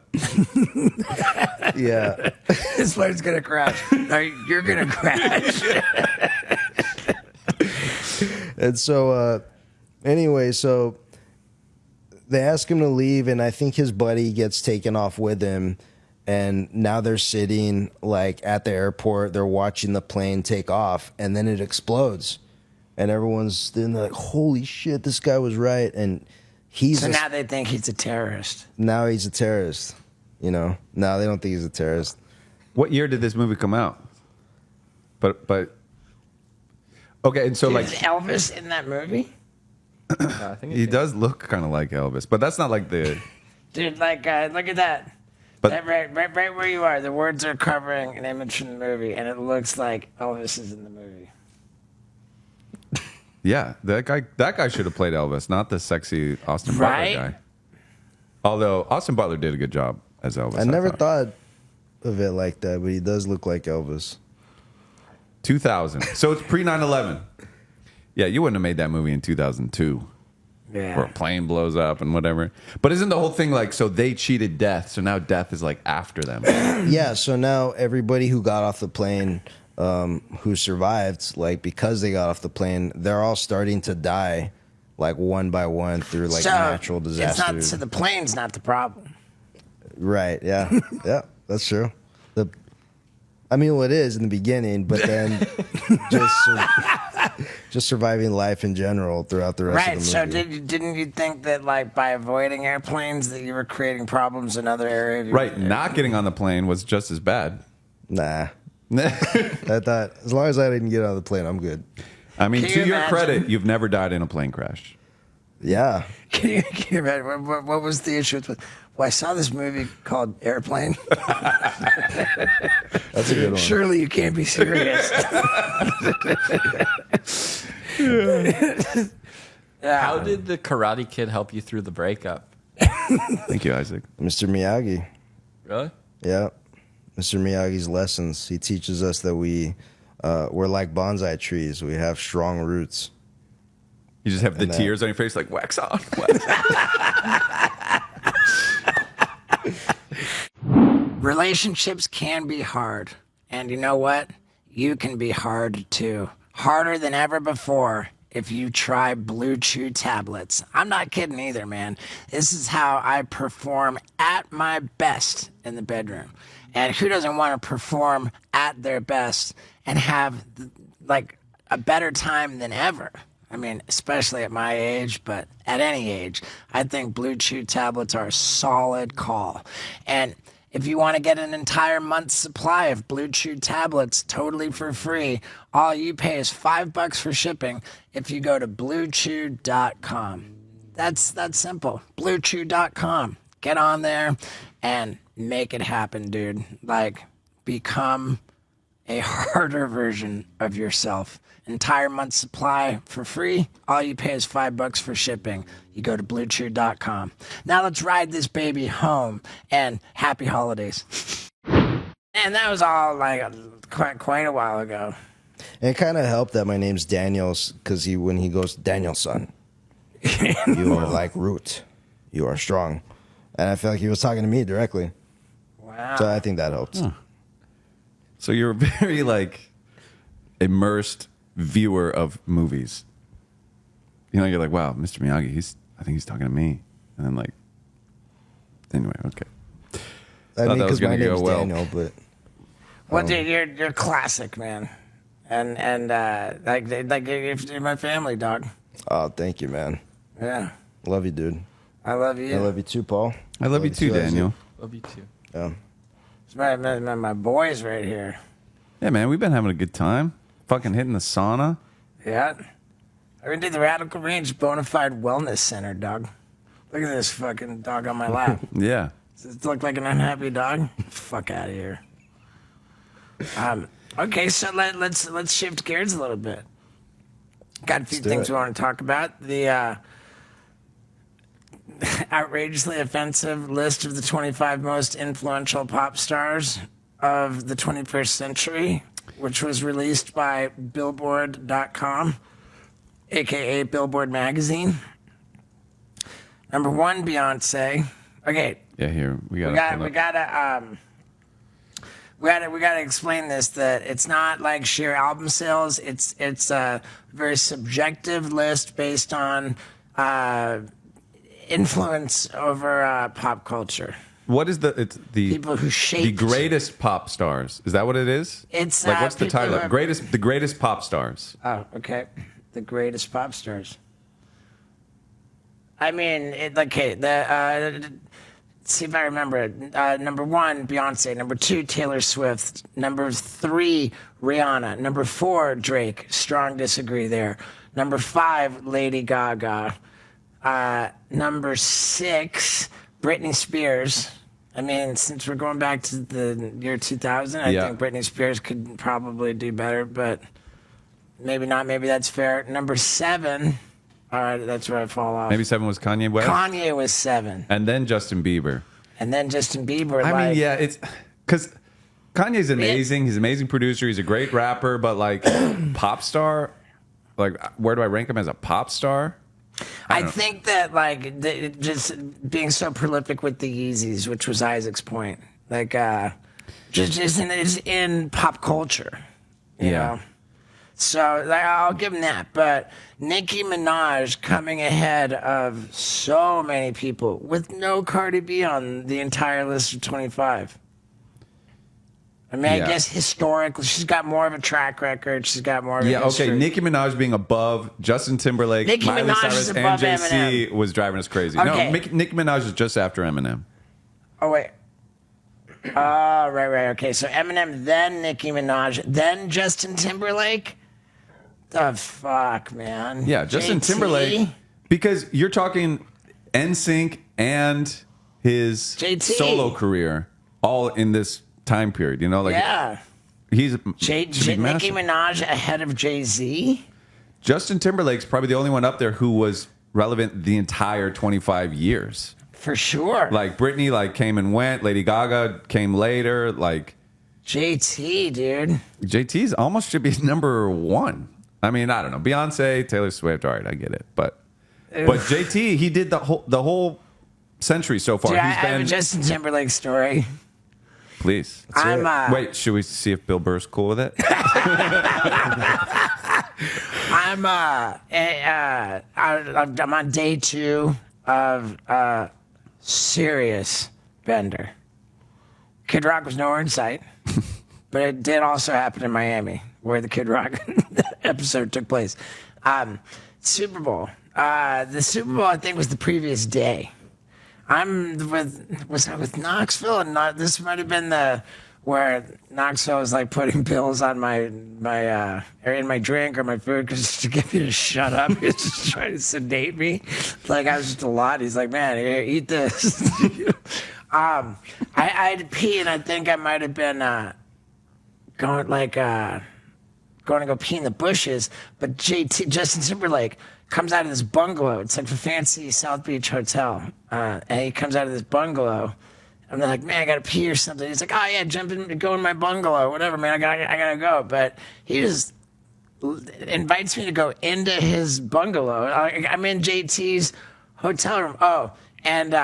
Yeah,
This plane's gonna crash. No, you're gonna crash.
and so anyway, so they ask him to leave, and I think his buddy gets taken off with him. And now they're sitting like at the airport. They're watching the plane take off, and then it explodes, and everyone's then like, "Holy shit, this guy was right!" And he's
So now they think he's a terrorist.
now he's a terrorist. Now they don't think he's a terrorist.
What year did this movie come out? But okay, and so
Is
like
Elvis in that movie?
I think
he does look kind of like Elvis, but that's not like the.
Dude, like, look at that.
But-
That right where you are. The words are covering an image from the movie, and it looks like Elvis is in the movie.
Yeah, that guy should have played Elvis, not the sexy Austin
Right?
Butler guy. Although Austin Butler did a good job as Elvis.
I never thought of it like that, but he does look like Elvis.
2000. So it's pre 9/11. Yeah, you wouldn't have made that movie in 2002.
Yeah.
or a plane blows up and whatever. But isn't the whole thing like, so they cheated death, so now death is like after them?
Yeah, so now everybody who got off the plane, who survived, like because they got off the plane, they're all starting to die, like one by one through like natural disasters.
It's not, so the plane's not the problem.
Right? Yeah, yeah, that's true. I mean, well, it is in the beginning, but then just surviving life in general throughout the rest
Right.
of the
So
movie.
didn't you think that like by avoiding airplanes that you were creating problems in other areas?
Right, not getting on the plane was just as bad.
Nah. I thought as long as I didn't get on the plane, I'm good.
I mean,
Can
to
you
your
imagine?
credit, you've never died in a plane crash.
Yeah.
Can you imagine what was the issue with? Well, I saw this movie called Airplane.
That's a good one.
Surely you can't be serious.
How did the Karate Kid help you through the breakup?
Thank you, Isaac.
Mr. Miyagi.
Really?
Yeah. Mr. Miyagi's lessons. He teaches us that we're like bonsai trees. We have strong roots.
You just have the
And that-
tears on your face, like wax on. Wax on.
Relationships can be hard. And you know what? You can be hard too. Harder than ever before if you try Blue Chew tablets. I'm not kidding either, man. This is how I perform at my best in the bedroom. And who doesn't want to perform at their best and have like a better time than ever? I mean, especially at my age, but at any age, I think Blue Chew tablets are a solid call. And if you want to get an entire month's supply of Blue Chew tablets totally for free, all you pay is $5 for shipping if you go to bluechew.com. That's simple. Bluechew.com. Get on there and make it happen, dude. Like, become a harder version of yourself. Entire month's supply for free. All you pay is $5 for shipping. You go to bluechew.com. Now let's ride this baby home, and happy holidays. And that was all like quite a while ago.
And it kind of helped that my name's Daniels because when he goes, Danielson, you are like root. You are strong. And I feel like he was talking to me directly.
Wow.
So I think that helped.
So you're a very like immersed viewer of movies. You know, you're like, wow, Mr. Miyagi, I think he's talking to me. And then like, anyway, okay.
I mean,
that was
because my
gonna go
name's
well.
Daniel, but
Well, dude, you're classic, man. And like you're my family, dog.
oh, thank you, man.
Yeah.
Love you, dude.
I love you.
I love you too, Paul.
I love you too,
Isaac.
Daniel.
Love you too.
Yeah.
It's my boys right here.
Yeah, man, we've been having a good time. Fucking hitting the sauna.
Yeah. I mean, dude, the Radical Range Bonafide Wellness Center, dog. Look at this fucking dog on my lap.
Yeah.
Does it look like an unhappy dog? Fuck out of here. Okay, so let's shift gears a little bit. Got a few
do
things
it.
we want to talk about. The outrageously offensive list of the 25 most influential pop stars of the 21st century, which was released by Billboard.com, aka Billboard Magazine. Number one, Beyonce. Okay,
Yeah, here. We
we gotta explain this, that it's not like sheer album sales. It's a very subjective list based on influence over pop culture.
What is it's the
People who
the
shaped
greatest pop stars? Is that what it is?
It's,
like what's the
people
title?
who have-
The greatest pop stars.
Oh, okay. The greatest pop stars. I mean, let's see if I remember it. Number one, Beyonce. Number two, Taylor Swift. Number three, Rihanna. Number four, Drake. Strong disagree there. Number five, Lady Gaga. Number six, Britney Spears. I mean, since we're going back to the year 2000, I
Yeah.
think Britney Spears could probably do better, but maybe not. Maybe that's fair. Number seven, all right, that's where I fall off.
Maybe 7 was Kanye West.
Kanye was seven.
And then Justin Bieber.
And then Justin Bieber.
I mean, yeah, it's because Kanye's amazing. He's an amazing producer. He's a great rapper, but like pop star, like where do I rank him as a pop star?
I think that like just being so prolific with the Yeezys, which was Isaac's point, like just in pop culture, you know. So like, I'll give him that. But Nicki Minaj coming ahead of so many people with no Cardi B on the entire list of 25. I mean, I guess historically, she's got more of a track record. She's got more of a history.
Okay. Nicki Minaj being above Justin Timberlake,
Nicki
Miley
Minaj
Cyrus,
is
and
above
JC
Eminem.
was driving us crazy.
Okay.
No, Nicki Minaj is just after Eminem.
Oh, wait. Right. Okay, so Eminem, then Nicki Minaj, then Justin Timberlake? The fuck, man?
Yeah, Justin
JT?
Timberlake. Because you're talking NSYNC and his
JT.
solo career all in this time period. You know, like
Yeah.
he's
Nicki
should be massive.
Minaj ahead of Jay-Z?
Justin Timberlake's probably the only one up there who was relevant the entire 25 years.
For sure.
Like Britney, like came and went. Lady Gaga came later. Like
JT, dude.
JT's almost should be number one. I mean, I don't know. Beyonce, Taylor Swift. All right, I get it. But JT, he did the whole century so far.
Dude,
He's
I have a Justin Timberlake story.
Please. Wait, should we see if Bill Burr's cool with it?
I'm on day 2 of serious bender. Kid Rock was nowhere in sight, but it did also happen in Miami, where the Kid Rock episode took place. Super Bowl. The Super Bowl, I think, was the previous day. Was I with Knoxville? And this might have been where Knoxville was like putting pills on my or in my drink or my food because to get me to shut up. He was just trying to sedate me. Like I was just a lot. He's like, man, here, eat this. I had to pee, and I think I might have been going to go pee in the bushes. But Justin Timberlake comes out of this bungalow. It's like a fancy South Beach hotel, and he comes out of this bungalow. I'm like, man, I gotta pee or something. He's like, oh yeah, jump in, go in my bungalow, whatever, man. I gotta go. But he just invites me to go into his bungalow. I'm in JT's hotel room. Oh, and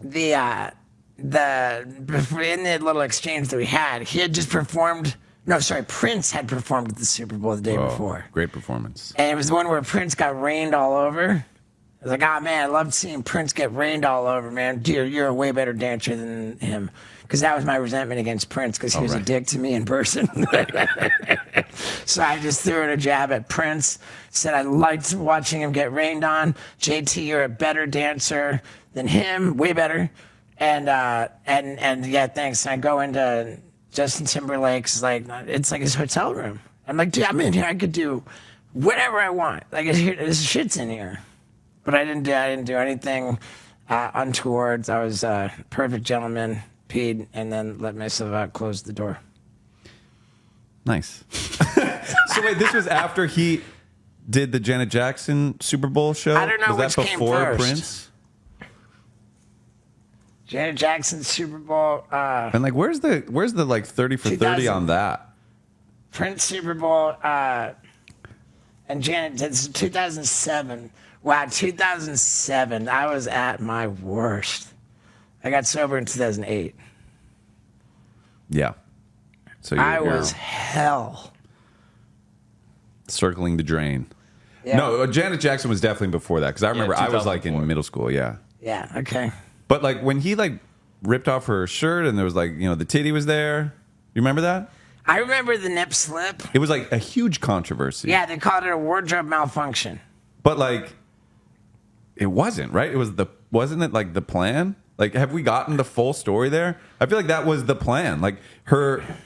in the little exchange that we had, he had just performed. No, sorry, Prince had performed at the Super Bowl the day before.
Great performance.
And it was the one where Prince got rained all over. I was like, oh man, I loved seeing Prince get rained all over, man. Dude, you're a way better dancer than him. Because that was my resentment against Prince, because he was a dick to me in person. So I just threw in a jab at Prince, said I liked watching him get rained on. JT, you're a better dancer than him, way better. And yeah, thanks. And I go into Justin Timberlake's, like, it's like his hotel room. I'm like, dude, I'm in here. I could do whatever I want. Like, this shit's in here. But I didn't do anything untoward. I was a perfect gentleman, peed, and then let myself out, closed the door.
Nice. So wait, this was after he did the Janet Jackson Super Bowl show?
I don't know
was that
which came
before
first.
Prince?
Janet Jackson Super Bowl.
And like, where's the like 30 for 30 on that?
Prince Super Bowl. And Janet did 2007. Wow, 2007. I was at my worst. I got sober in 2008.
Yeah. So
I was hell.
Circling the drain.
Yeah.
No, Janet Jackson was definitely before that, because I remember I was like in
2004.
middle school. Yeah.
Yeah, okay.
But like when he like ripped off her shirt and there was like, the titty was there. You remember that?
I remember the nip slip.
It was like a huge controversy.
Yeah, they called it a wardrobe malfunction.
But like, it wasn't, right? Wasn't it like the plan? Like, have we gotten the full story there? I feel like that was the plan. Like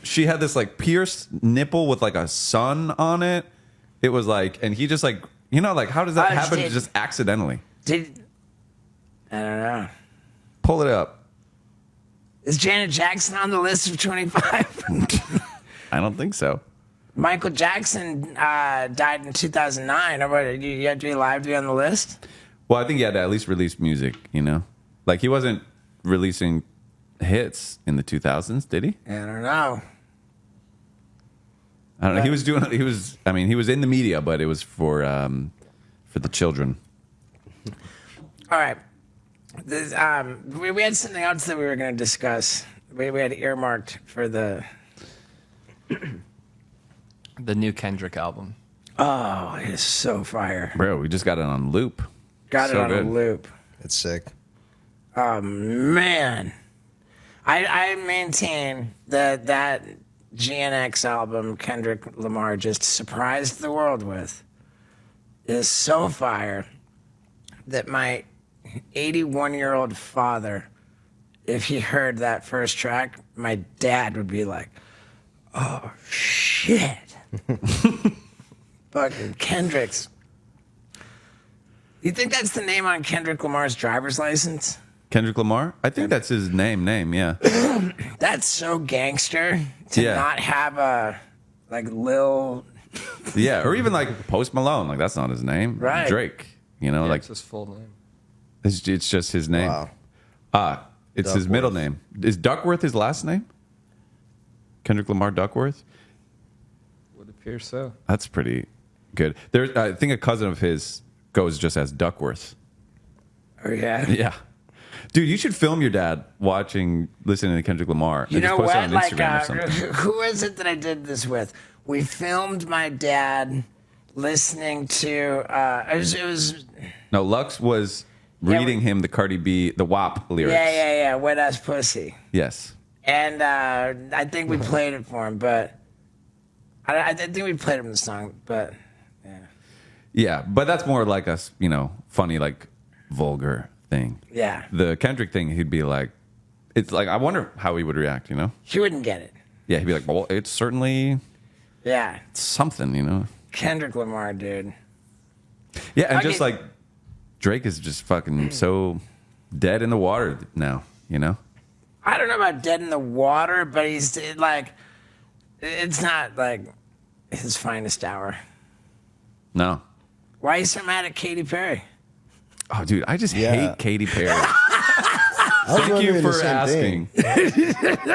she had this like pierced nipple with like a sun on it. It was like, and he just like, like how does that happen just accidentally?
I don't know.
Pull it up.
Is Janet Jackson on the list of 25?
I don't think so.
Michael Jackson died in 2009. You had to be alive to be on the list?
Well, I think he had to at least release music, Like, he wasn't releasing hits in the 2000s, did he?
I don't know.
I don't know. He was in the media, but it was for the children.
All right. This, we had something else that we were going to discuss. We had earmarked for the.
The new Kendrick album.
Oh, it's so fire.
Bro, we just got it on loop.
Got it
So
on
good.
a loop.
It's sick.
Oh, man. I maintain that GNX album Kendrick Lamar just surprised the world with is so fire that my 81-year-old father, if he heard that first track, my dad would be like, oh, shit. Fucking Kendrick's. You think that's the name on Kendrick Lamar's driver's license?
Kendrick Lamar? I think that's his name, yeah.
That's so gangster to
Yeah.
not have a, like, Lil.
Yeah, or even like Post Malone. Like, that's not his name.
Right.
Drake, you know, like
It's his full name.
it's just his name.
Wow.
It's his middle name. Is Duckworth his last name? Kendrick Lamar Duckworth?
Would appear so.
That's pretty good. There, I think a cousin of his goes just as Duckworth.
Oh, yeah.
Yeah. Dude, you should film your dad listening to Kendrick Lamar.
You
and just
know
post
what?
it on
Like,
Instagram or something.
who is it that I did this with? We filmed my dad listening to, it was
No, Lux was reading him the Cardi B, the WAP lyrics.
yeah, wet ass pussy.
Yes.
And I think we played it for him, but I think we played him the song, but
Yeah, but that's more like a, funny, like, vulgar thing.
yeah,
The Kendrick thing, he'd be like, it's like, I wonder how he would react,
he wouldn't get it.
Yeah, he'd be like, well, it's certainly
Yeah,
something,
Kendrick Lamar, dude.
Yeah, and
Okay.
just like, Drake is just fucking so dead in the water now,
I don't know about dead in the water, but he's like, it's not like his finest hour.
No.
Why are you so mad at Katy Perry?
Oh, dude, I just
Yeah.
hate Katy Perry.
I was
Thank you
wondering the
for
same
asking.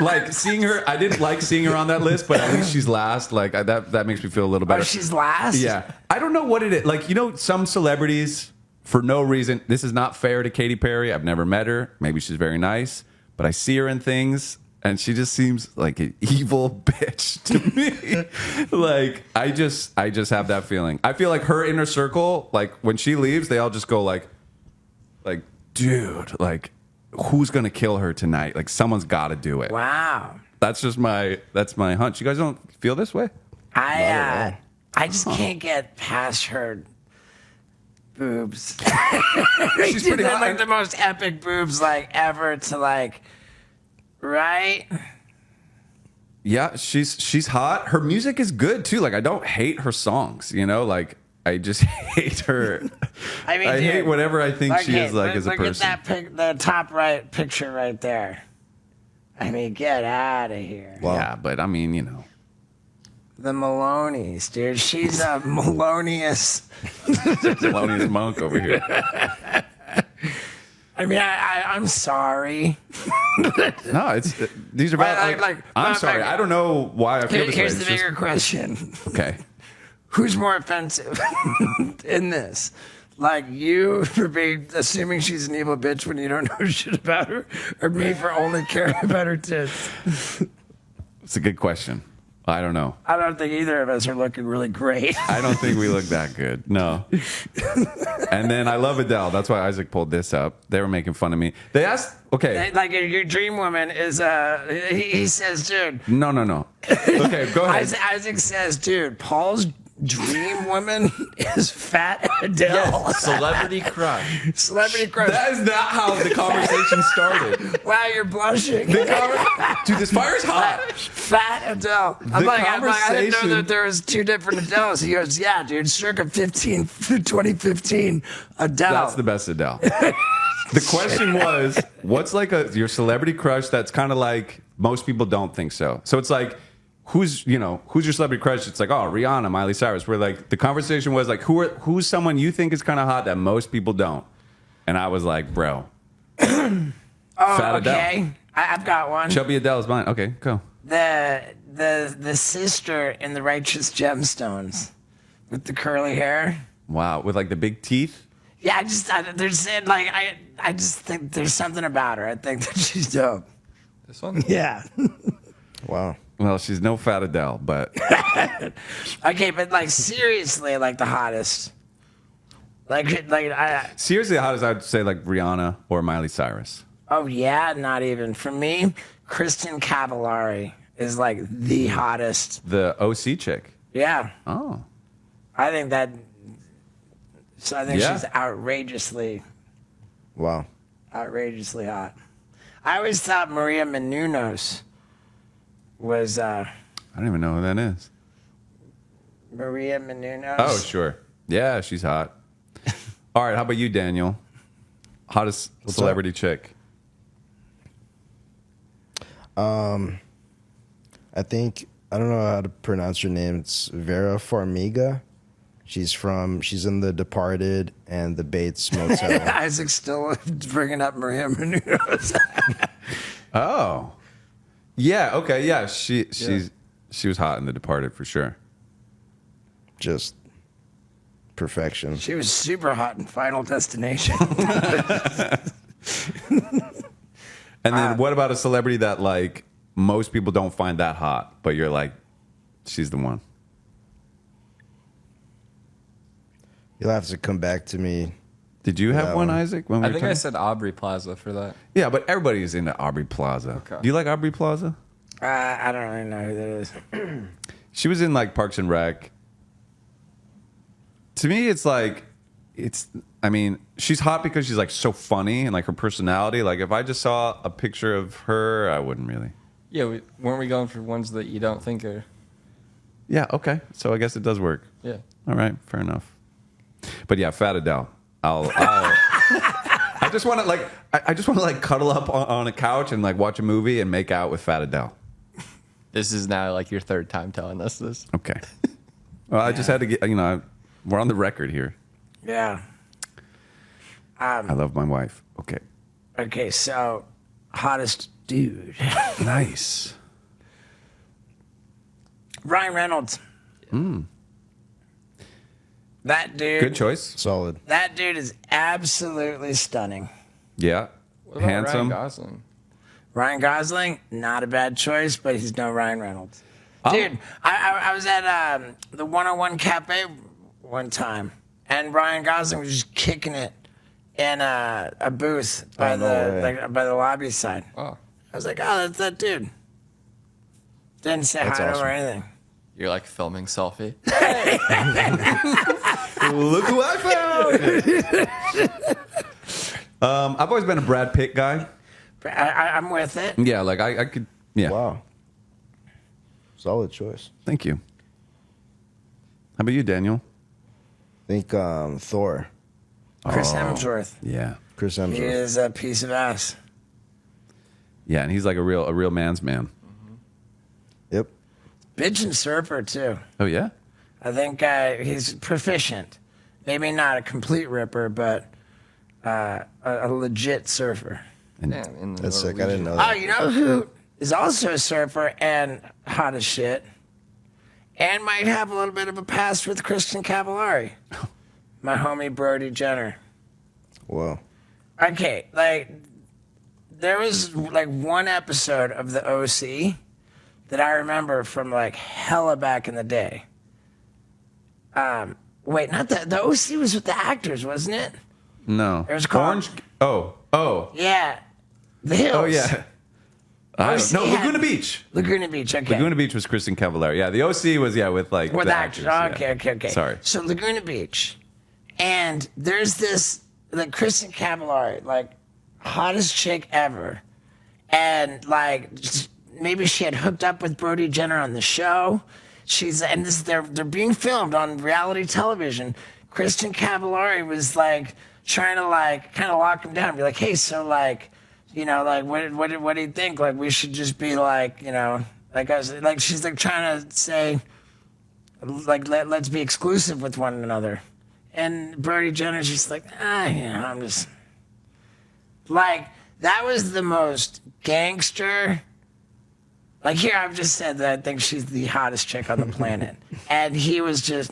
Like, seeing her, I didn't like seeing her on that list, but at least she's last. Like, that makes me feel a little better.
Oh, she's last?
Yeah. I don't know what it is. Like, some celebrities, for no reason, this is not fair to Katy Perry. I've never met her. Maybe she's very nice, but I see her in things, and she just seems like an evil bitch to me. Like, I just have that feeling. I feel like her inner circle, like, when she leaves, they all just go like, dude, like, who's gonna kill her tonight? Like, someone's got to do it.
Wow.
That's my hunch. You guys don't feel this way?
I just can't get past her boobs.
She's pretty hot.
Like the most epic boobs like ever to like, right?
Yeah, she's hot. Her music is good too. Like, I don't hate her songs, like, I just hate her.
I mean,
I
dude,
hate whatever I think she is like as a
look
person.
at that the top right picture right there. I mean, get out of here.
Wow.
Yeah, but I mean,
The Maloney's, dude. She's a Melonious.
Thelonious Monk over here.
I mean, I'm sorry.
No, these are bad. I'm
Like,
sorry. I don't know why I feel this way.
Here's the
It's
bigger
just-
question.
okay.
Who's more offensive in this? Like you for assuming she's an evil bitch when you don't know shit about her, or me for only caring about her tits?
It's a good question. I don't know.
I don't think either of us are looking really great.
I don't think we look that good. No. And then I love Adele. That's why Isaac pulled this up. They were making fun of me. They asked, okay.
Like your dream woman is he says, dude.
No. Okay, go ahead.
Isaac says, dude, Paul's dream woman is Fat Adele.
Celebrity crush.
Celebrity crush.
That is not how the conversation started.
Wow, you're blushing.
Dude, this fire's hot.
Fat Adele. I'm like, I didn't know that there was two different Adeles. He goes, yeah, dude, circa 2015 Adele.
That's the best Adele. The question was, what's like your celebrity crush that's kind of like most people don't think so. So it's like, who's your celebrity crush? It's like, oh, Rihanna, Miley Cyrus. Where like the conversation was like, who's someone you think is kind of hot that most people don't? And I was like, bro, Fat
okay.
Adele.
I've got one.
Chubby Adele is mine. Okay, go.
The sister in the Righteous Gemstones with the curly hair.
Wow, with like the big teeth.
Yeah, I just think there's something about her. I think that she's dope.
This one?
Yeah.
Wow.
Well, she's no Fat Adele, but
Okay, but like seriously, like the hottest.
seriously, how does I would say like Rihanna or Miley Cyrus?
Oh yeah, not even for me. Kristen Cavallari is like the hottest.
The OC chick.
Yeah,
Oh,
I think that. So I think
Yeah.
she's outrageously
Wow.
hot. I always thought Maria Menounos was
I don't even know who that is.
Maria Menounos.
Oh, sure. Yeah, she's hot. All right, how about you, Daniel? Hottest celebrity chick.
I think I don't know how to pronounce her name. It's Vera Farmiga. She's in The Departed and The Bates Motel.
Isaac's still bringing up Maria Menounos.
Oh, yeah. Okay, yeah. She was hot in The Departed for sure.
Just perfection.
She was super hot in Final Destination.
And then what about a celebrity that like most people don't find that hot, but you're like, she's the one?
You'll have to come back to me.
Did you have
That
one,
one.
Isaac? When we
I
were
think I
talking?
said Aubrey Plaza for that.
Yeah, but everybody's into Aubrey Plaza.
Okay.
Do you like Aubrey Plaza?
I don't really know who that is.
She was in like Parks and Rec. To me, it's like, I mean, she's hot because she's like so funny and like her personality. Like if I just saw a picture of her, I wouldn't really.
Yeah, weren't we going for ones that you don't think are?
Yeah, okay. So I guess it does work.
Yeah.
All right, fair enough. But yeah, Fat Adele. I just want to like, I just want to like cuddle up on a couch and like watch a movie and make out with Fat Adele.
This is now like your third time telling us this.
Okay. Well, I just had to get, we're on the record here.
Yeah.
I love my wife. Okay.
Okay, so hottest dude.
Nice.
Ryan Reynolds. That dude.
Good choice.
Solid.
That dude is absolutely stunning.
Yeah.
What about
Handsome.
Ryan Gosling?
Ryan Gosling, not a bad choice, but he's no Ryan Reynolds.
Oh.
Dude, I was at the 101 Cafe one time, and Ryan Gosling was just kicking it in a booth by by the lobby side.
Oh,
I was like, oh, that's that dude. Didn't say
That's
hi to him or
awesome.
anything.
you're like filming selfie.
Look who I found. I've always been a Brad Pitt guy.
I'm with it.
Yeah, like I could. Yeah.
Wow. Solid choice.
Thank you. How about you, Daniel?
I think Thor.
Chris Hemsworth.
Yeah.
Chris
He
Hemsworth.
is a piece of ass.
Yeah, and he's like a real man's man.
Yep.
Bitch and surfer, too.
Oh yeah.
I think he's proficient. Maybe not a complete ripper, but a legit surfer.
Damn, in the
That's sick. I
Norwegian.
didn't know
Oh,
that.
you know who is also a surfer and hot as shit, and might have a little bit of a past with Kristen Cavallari, my homie Brody Jenner.
Whoa.
Okay, like there was like one episode of the OC that I remember from like hella back in the day. Wait, not the OC was with the actors, wasn't it?
No.
It was called-
Orange. Oh.
Yeah, the Hills.
Oh yeah.
OC
No,
had-
Laguna Beach.
Laguna Beach. Okay.
Laguna Beach was Kristen Cavallari. Yeah, the OC was with like
With
the
actors.
actors. yeah.
Okay.
Sorry.
So Laguna Beach, and there's this like Kristen Cavallari, like hottest chick ever, and like maybe she had hooked up with Brody Jenner on the show. They're being filmed on reality television. Kristen Cavallari was like trying to like kind of lock him down, and be like, hey, so like, you know, like what do you think? Like we should just be like, you know, like I was like she's like trying to say. Like let's be exclusive with one another, and Brody Jenner's just like I'm just like that was the most gangster. Like here I've just said that I think she's the hottest chick on the planet, and he was just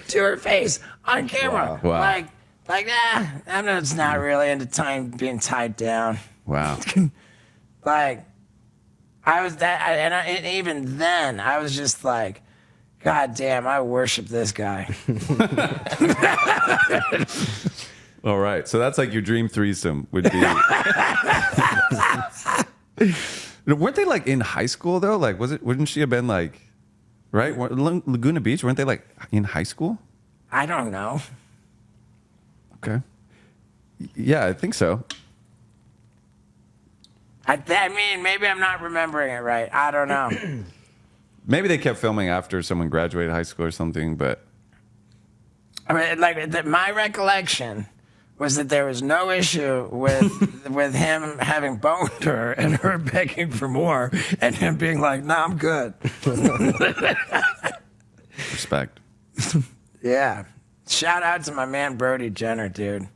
to her face. on camera.
Wow.
I know it's not really into time being tied down.
Wow.
Like, I was that, and even then, I was just like, God damn, I worship this guy.
All right. So that's like your dream threesome would be. Weren't they like in high school though? Like, wouldn't she have been like, right? Laguna Beach, weren't they like in high school?
I don't know.
Okay. Yeah, I think so.
I mean, maybe I'm not remembering it right. I don't know.
Maybe they kept filming after someone graduated high school or something, but
I mean, like, my recollection was that there was no issue with him having boned her and her begging for more and him being like, "No, I'm good."
respect.
Yeah. Shout out to my man Brody Jenner, dude.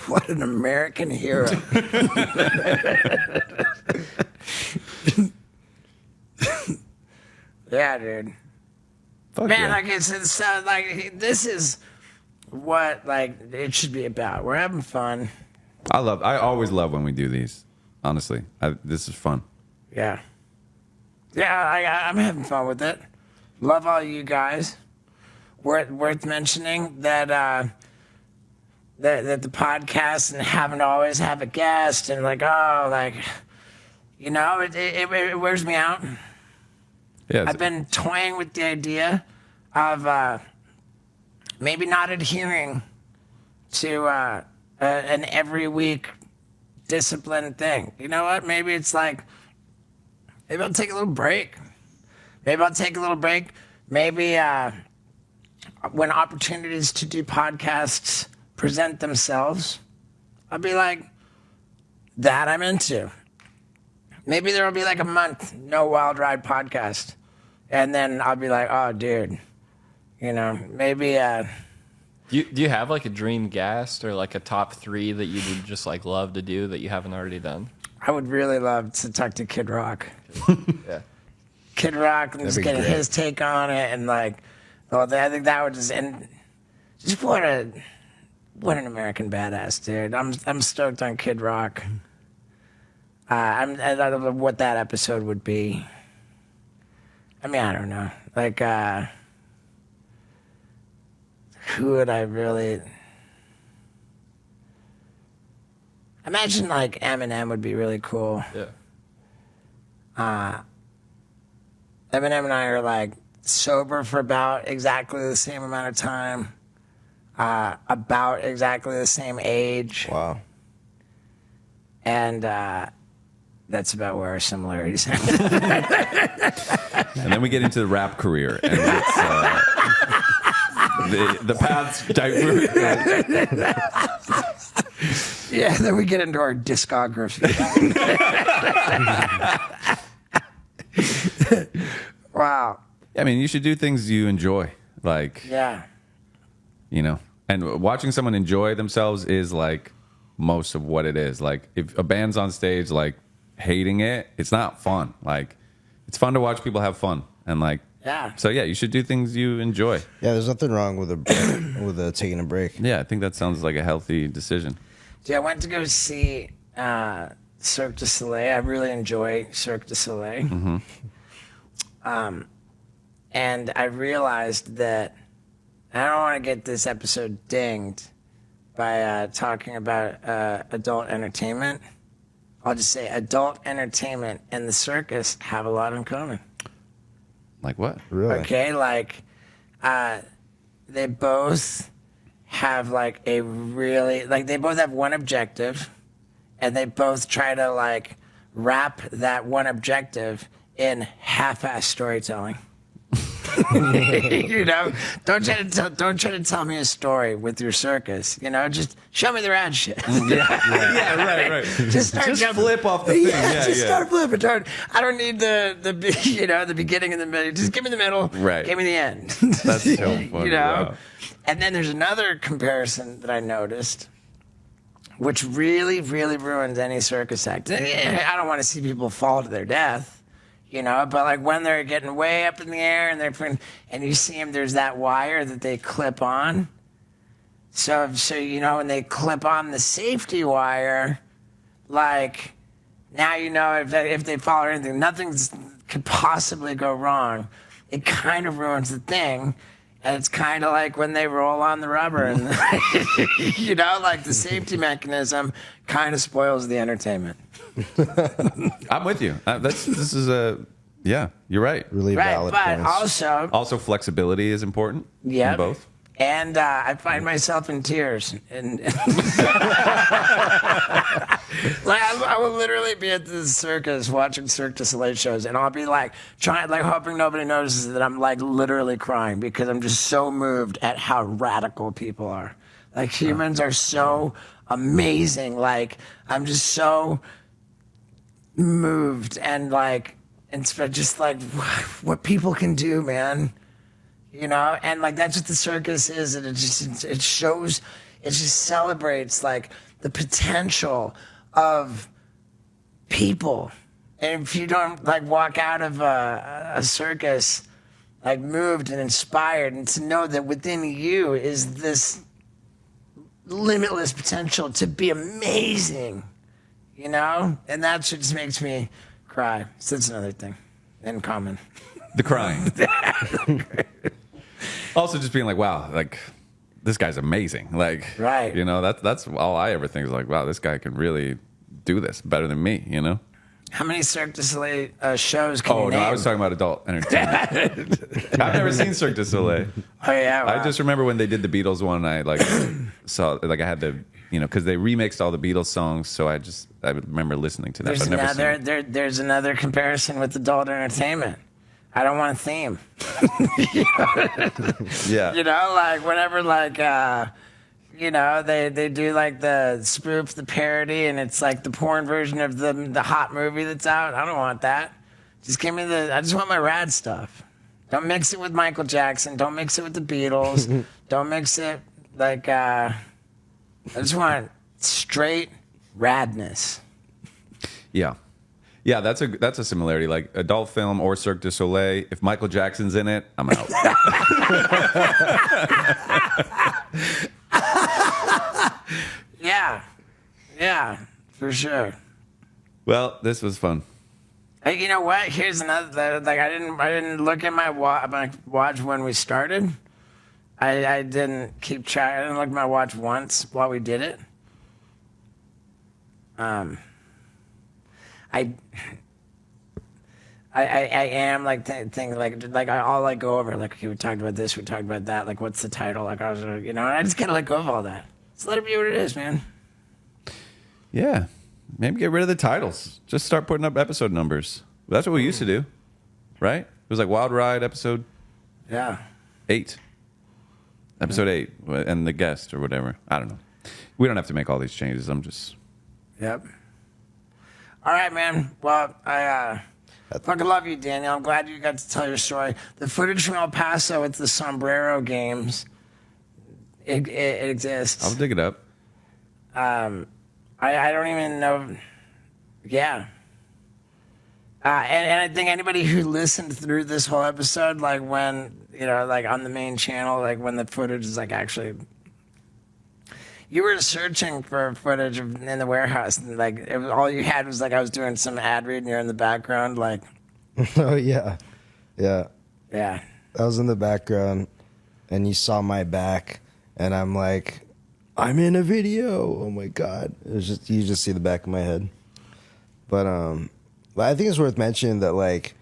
What an American hero. Yeah, dude.
Fuck
Man,
yeah.
like it's like this is what like it should be about. We're having fun.
I always love when we do these. Honestly, this is fun.
Yeah. Yeah, I'm having fun with it. Love all you guys. Worth mentioning that that the podcast and having to always have a guest and like, oh, like, you know, it wears me out.
Yeah,
I've been toying with the idea of maybe not adhering to an every week disciplined thing. You know what? Maybe it's like, maybe I'll take a little break. Maybe when opportunities to do podcasts present themselves, I'll be like, that I'm into. Maybe there will be like a month, no Wild Ride podcast. And then I'll be like, oh, dude, you know, maybe...
Do you have like a dream guest or like a top 3 that you would just like love to do that you haven't already done?
I would really love to talk to Kid Rock.
Yeah.
Kid Rock and just get his take on it. And like, well, I think that would just... And just what an American badass, dude. I'm stoked on Kid Rock. I don't know what that episode would be. I mean, I don't know. Like, who would I really... Imagine, like, Eminem would be really cool.
Yeah.
Eminem and I are, like, sober for about exactly the same amount of time. About exactly the same age.
Wow.
And that's about where our similarities end.
and then we get into the rap career, and it's, the paths diverge.
Yeah, then we get into our discography. Wow.
I mean, you should do things you enjoy, like,
Yeah.
you know, and watching someone enjoy themselves is like most of what it is. Like, if a band's on stage like hating it, it's not fun. Like, it's fun to watch people have fun, and like,
Yeah.
so yeah, you should do things you enjoy.
Yeah, there's nothing wrong with taking a break.
Yeah, I think that sounds like a healthy decision.
Dude, I went to go see Cirque du Soleil. I really enjoy Cirque du Soleil.
Mm-hmm.
And I realized that I don't want to get this episode dinged by talking about adult entertainment. I'll just say adult entertainment and the circus have a lot in common.
Like what?
Really?
Okay, like they both have like a really, like they both have one objective, and they both try to like wrap that one objective in half-ass storytelling. You know, don't try to tell me a story with your circus. You know, just show me the rad shit.
Yeah, right.
Just start jumping.
flip off the thing.
Just start flipping. I don't need the you know, the beginning and the middle. Just give me the middle.
Right.
Give me the end.
That's so funny.
You know.
Wow.
And then there's another comparison that I noticed, which really, really ruins any circus act. I don't want to see people fall to their death. You know, but like when they're getting way up in the air and and you see them, there's that wire that they clip on, So you know, when they clip on the safety wire, like now you know if they follow anything, nothing could possibly go wrong. It kind of ruins the thing. And it's kind of like when they roll on the rubber, and you know, like the safety mechanism kind of spoils the entertainment.
I'm with you. Yeah, you're right.
Really
Right,
valid
but
points.
Also, flexibility is important.
Yep.
In both.
And I find myself in tears. And like I will literally be at the circus watching Cirque du Soleil shows, and I'll be like hoping nobody notices that I'm like literally crying because I'm just so moved at how radical people are. Like humans are so amazing. Like I'm just so moved and just like what people can do, man. You know, and like that's what the circus is, and it just celebrates like the potential of people. And if you don't like walk out of a circus like moved and inspired, and to know that within you is this limitless potential to be amazing, you know, and that's what just makes me cry. So that's another thing in common.
The crying. Also, just being like, wow, like this guy's amazing. Like,
right.
You know, that's all I ever think is like, wow, this guy can really do this better than me. You know.
How many Cirque du Soleil shows can you
Oh
name?
no, I was talking about adult entertainment. I've never seen Cirque du Soleil.
Oh yeah, wow.
I just remember when they did the Beatles one. I like saw like I had to, you know, because they remixed all the Beatles songs. So I remember listening to that.
There's
but never seen it.
there's another comparison with adult entertainment. I don't want a theme.
Yeah.
You know, like whenever you know, they do like the spoof, the parody, and it's like the porn version of the hot movie that's out. I don't want that. Just give me I just want my rad stuff. Don't mix it with Michael Jackson. Don't mix it with the Beatles. Don't mix it like, I just want straight radness.
Yeah. Yeah, that's a similarity. Like adult film or Cirque du Soleil. If Michael Jackson's in it, I'm out.
Yeah, for sure.
Well, this was fun.
Hey, you know what? Here's another. Like I didn't look at my watch when we started. I didn't keep track. I didn't look at my watch once while we did it. I am like thinking like I'll like go over like, okay, we talked about this, we talked about that, like what's the title, like I was, you know, and I just gotta let go of all that. Just let it be what it is, man.
Yeah. Maybe get rid of the titles. Just start putting up episode numbers. That's what we used to do, right? It was like Wild Ride episode
Yeah.
8. Episode 8 and the guest or whatever. I don't know. We don't have to make all these changes. I'm just...
Yep. All right, man. Well, I fucking love you, Daniel. I'm glad you got to tell your story. The footage from El Paso with the sombrero games, it exists.
I'll dig it up.
I don't even know. Yeah. And I think anybody who listened through this whole episode, like when, you know, like on the main channel, like when the footage is like actually, you were searching for footage in the warehouse, and like all you had was like I was doing some ad read and you're in the background, like.
Oh yeah.
Yeah.
I was in the background and you saw my back and I'm like, I'm in a video. Oh my God. It was just, you just see the back of my head. But I think it's worth mentioning that like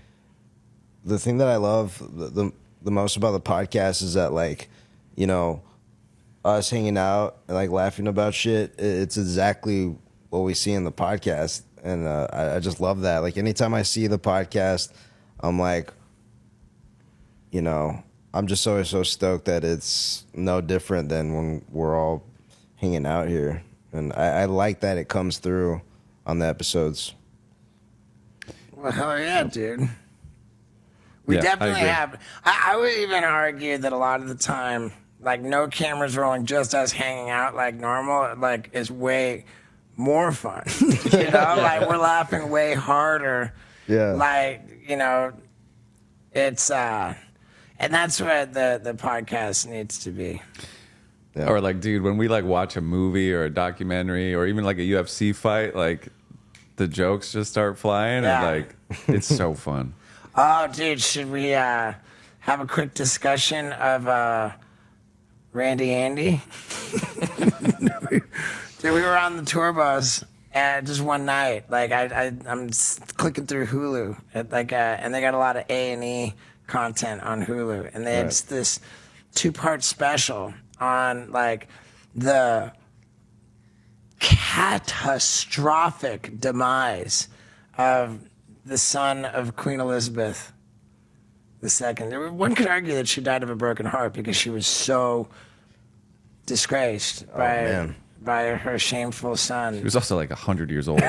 the thing that I love the most about the podcast is that like, you know, us hanging out and like laughing about shit, it's exactly what we see in the podcast. And I just love that. Like anytime I see the podcast, I'm like, you know, I'm just so stoked that it's no different than when we're all hanging out here. And I like that it comes through on the episodes.
Well, hell yeah, dude. We
Yeah, I
definitely
agree.
have. I would even argue that a lot of the time, like no cameras rolling, just us hanging out like normal, like is way more fun. You know, like we're laughing way harder.
Yeah.
Like, you know, it's and that's what the podcast needs to be.
Yeah.
Or like, dude, when we like watch a movie or a documentary or even like a UFC fight, like the jokes just start flying
Yeah.
and like it's so fun.
Oh, dude, should we have a quick discussion of Randy Andy? Dude, we were on the tour bus and just one night. Like I'm clicking through Hulu, and they got a lot of A&E content on Hulu, and they had this 2-part special on like the catastrophic demise of the son of Queen Elizabeth II. One could argue that she died of a broken heart because she was so disgraced by her shameful son.
He was also like 100 years old.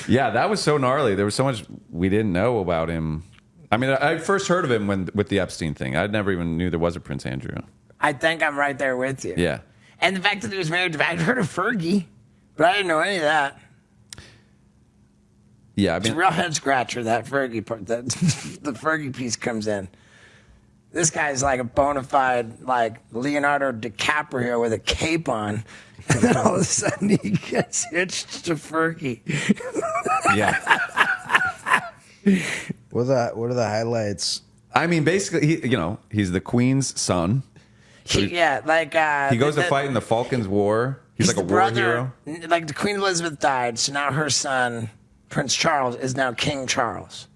Yeah, that was so gnarly. There was so much we didn't know about him. I mean, I first heard of him with the Epstein thing. I never even knew there was a Prince Andrew.
I think I'm right there with you.
Yeah.
And the fact that he was married to, I'd heard of Fergie, but I didn't know any of that.
Yeah, I
It's a
mean,
real head scratcher, that Fergie part. That the Fergie piece comes in. This guy's like a bona fide, like Leonardo DiCaprio with a cape on, and then all of a sudden he gets hitched to Fergie.
yeah.
What are the highlights?
I mean, basically, he's the Queen's son.
He
He goes to fight in the Falklands War. He's like a
the
war
brother,
hero.
Like the Queen Elizabeth died, so now her son, Prince Charles, is now King Charles.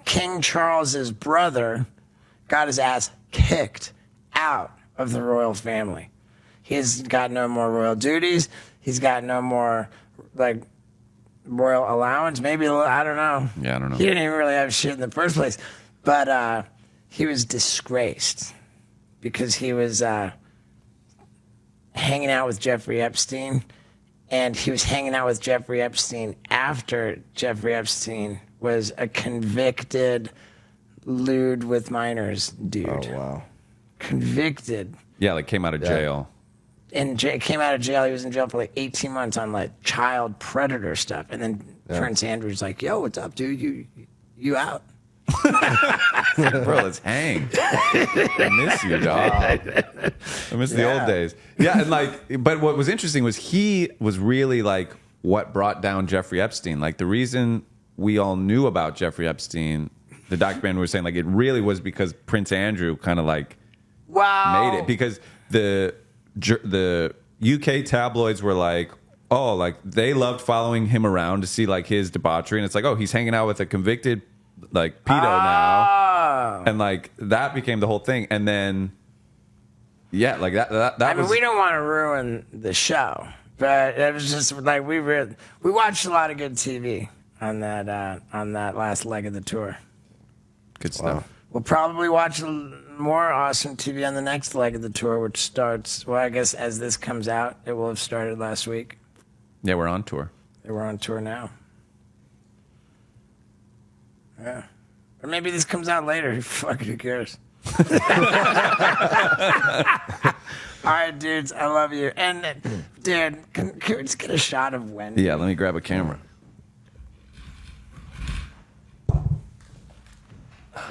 King Charles's brother got his ass kicked out of the royal family. He's got no more royal duties. He's got no more like royal allowance. Maybe I don't know.
Yeah, I don't know.
He didn't even really have shit in the first place, but he was disgraced because he was hanging out with Jeffrey Epstein, and he was hanging out with Jeffrey Epstein after Jeffrey Epstein was a convicted lewd with minors dude.
Oh wow.
Convicted.
Yeah, like came out of jail.
And came out of jail. He was in jail for like 18 months on like child predator stuff. And then Prince Andrew's like, "Yo, what's up, dude? You out?"
Bro, let's hang. I miss you, dog. I miss the old days. Yeah, and like, but what was interesting was he was really like what brought down Jeffrey Epstein. Like the reason we all knew about Jeffrey Epstein, the documentary was saying like it really was because Prince Andrew kind of like
Wow.
made it, because the UK tabloids were like, oh, like they loved following him around to see like his debauchery, and it's like, oh, he's hanging out with a convicted like pedo now, and like that became the whole thing. And then like that
I mean,
was,
we don't want to ruin the show, but it was just like we watched a lot of good TV on that last leg of the tour.
good stuff.
We'll probably watch more awesome TV on the next leg of the tour, which starts, well, I guess as this comes out, it will have started last week.
Yeah, we're on tour.
We're on tour now. Yeah. Or maybe this comes out later. Who cares? All right, dudes, I love you. And, dude, can we just get a shot of Wendy?
Yeah, let me grab a camera.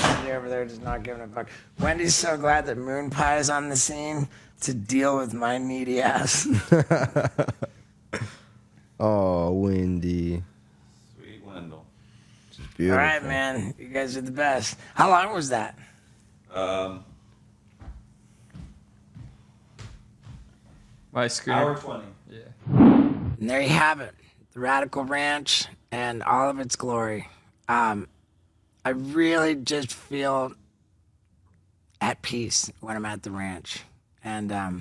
Wendy over there just not giving a fuck. Wendy's so glad that Moon Pie is on the scene to deal with my needy ass.
Oh, Wendy.
Sweet Wendell.
Beautiful.
All right, man. You guys are the best. How long was that?
My screen.
Hour 20.
Yeah.
And there you have it. The Radical Ranch and all of its glory. I really just feel at peace when I'm at the ranch. And I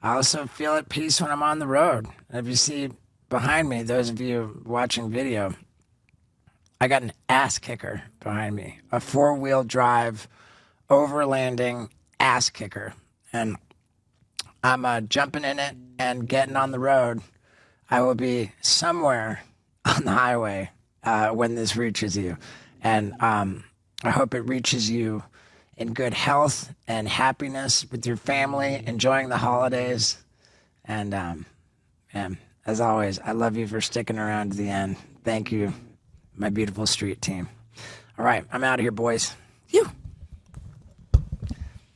also feel at peace when I'm on the road. And if you see behind me, those of you watching video, I got an ass kicker behind me. A 4-wheel drive, overlanding ass kicker. And I'm jumping in it and getting on the road. I will be somewhere on the highway when this reaches you. And I hope it reaches you in good health and happiness with your family, enjoying the holidays. And as always, I love you for sticking around to the end. Thank you, my beautiful street team. All right, I'm out of here, boys. You.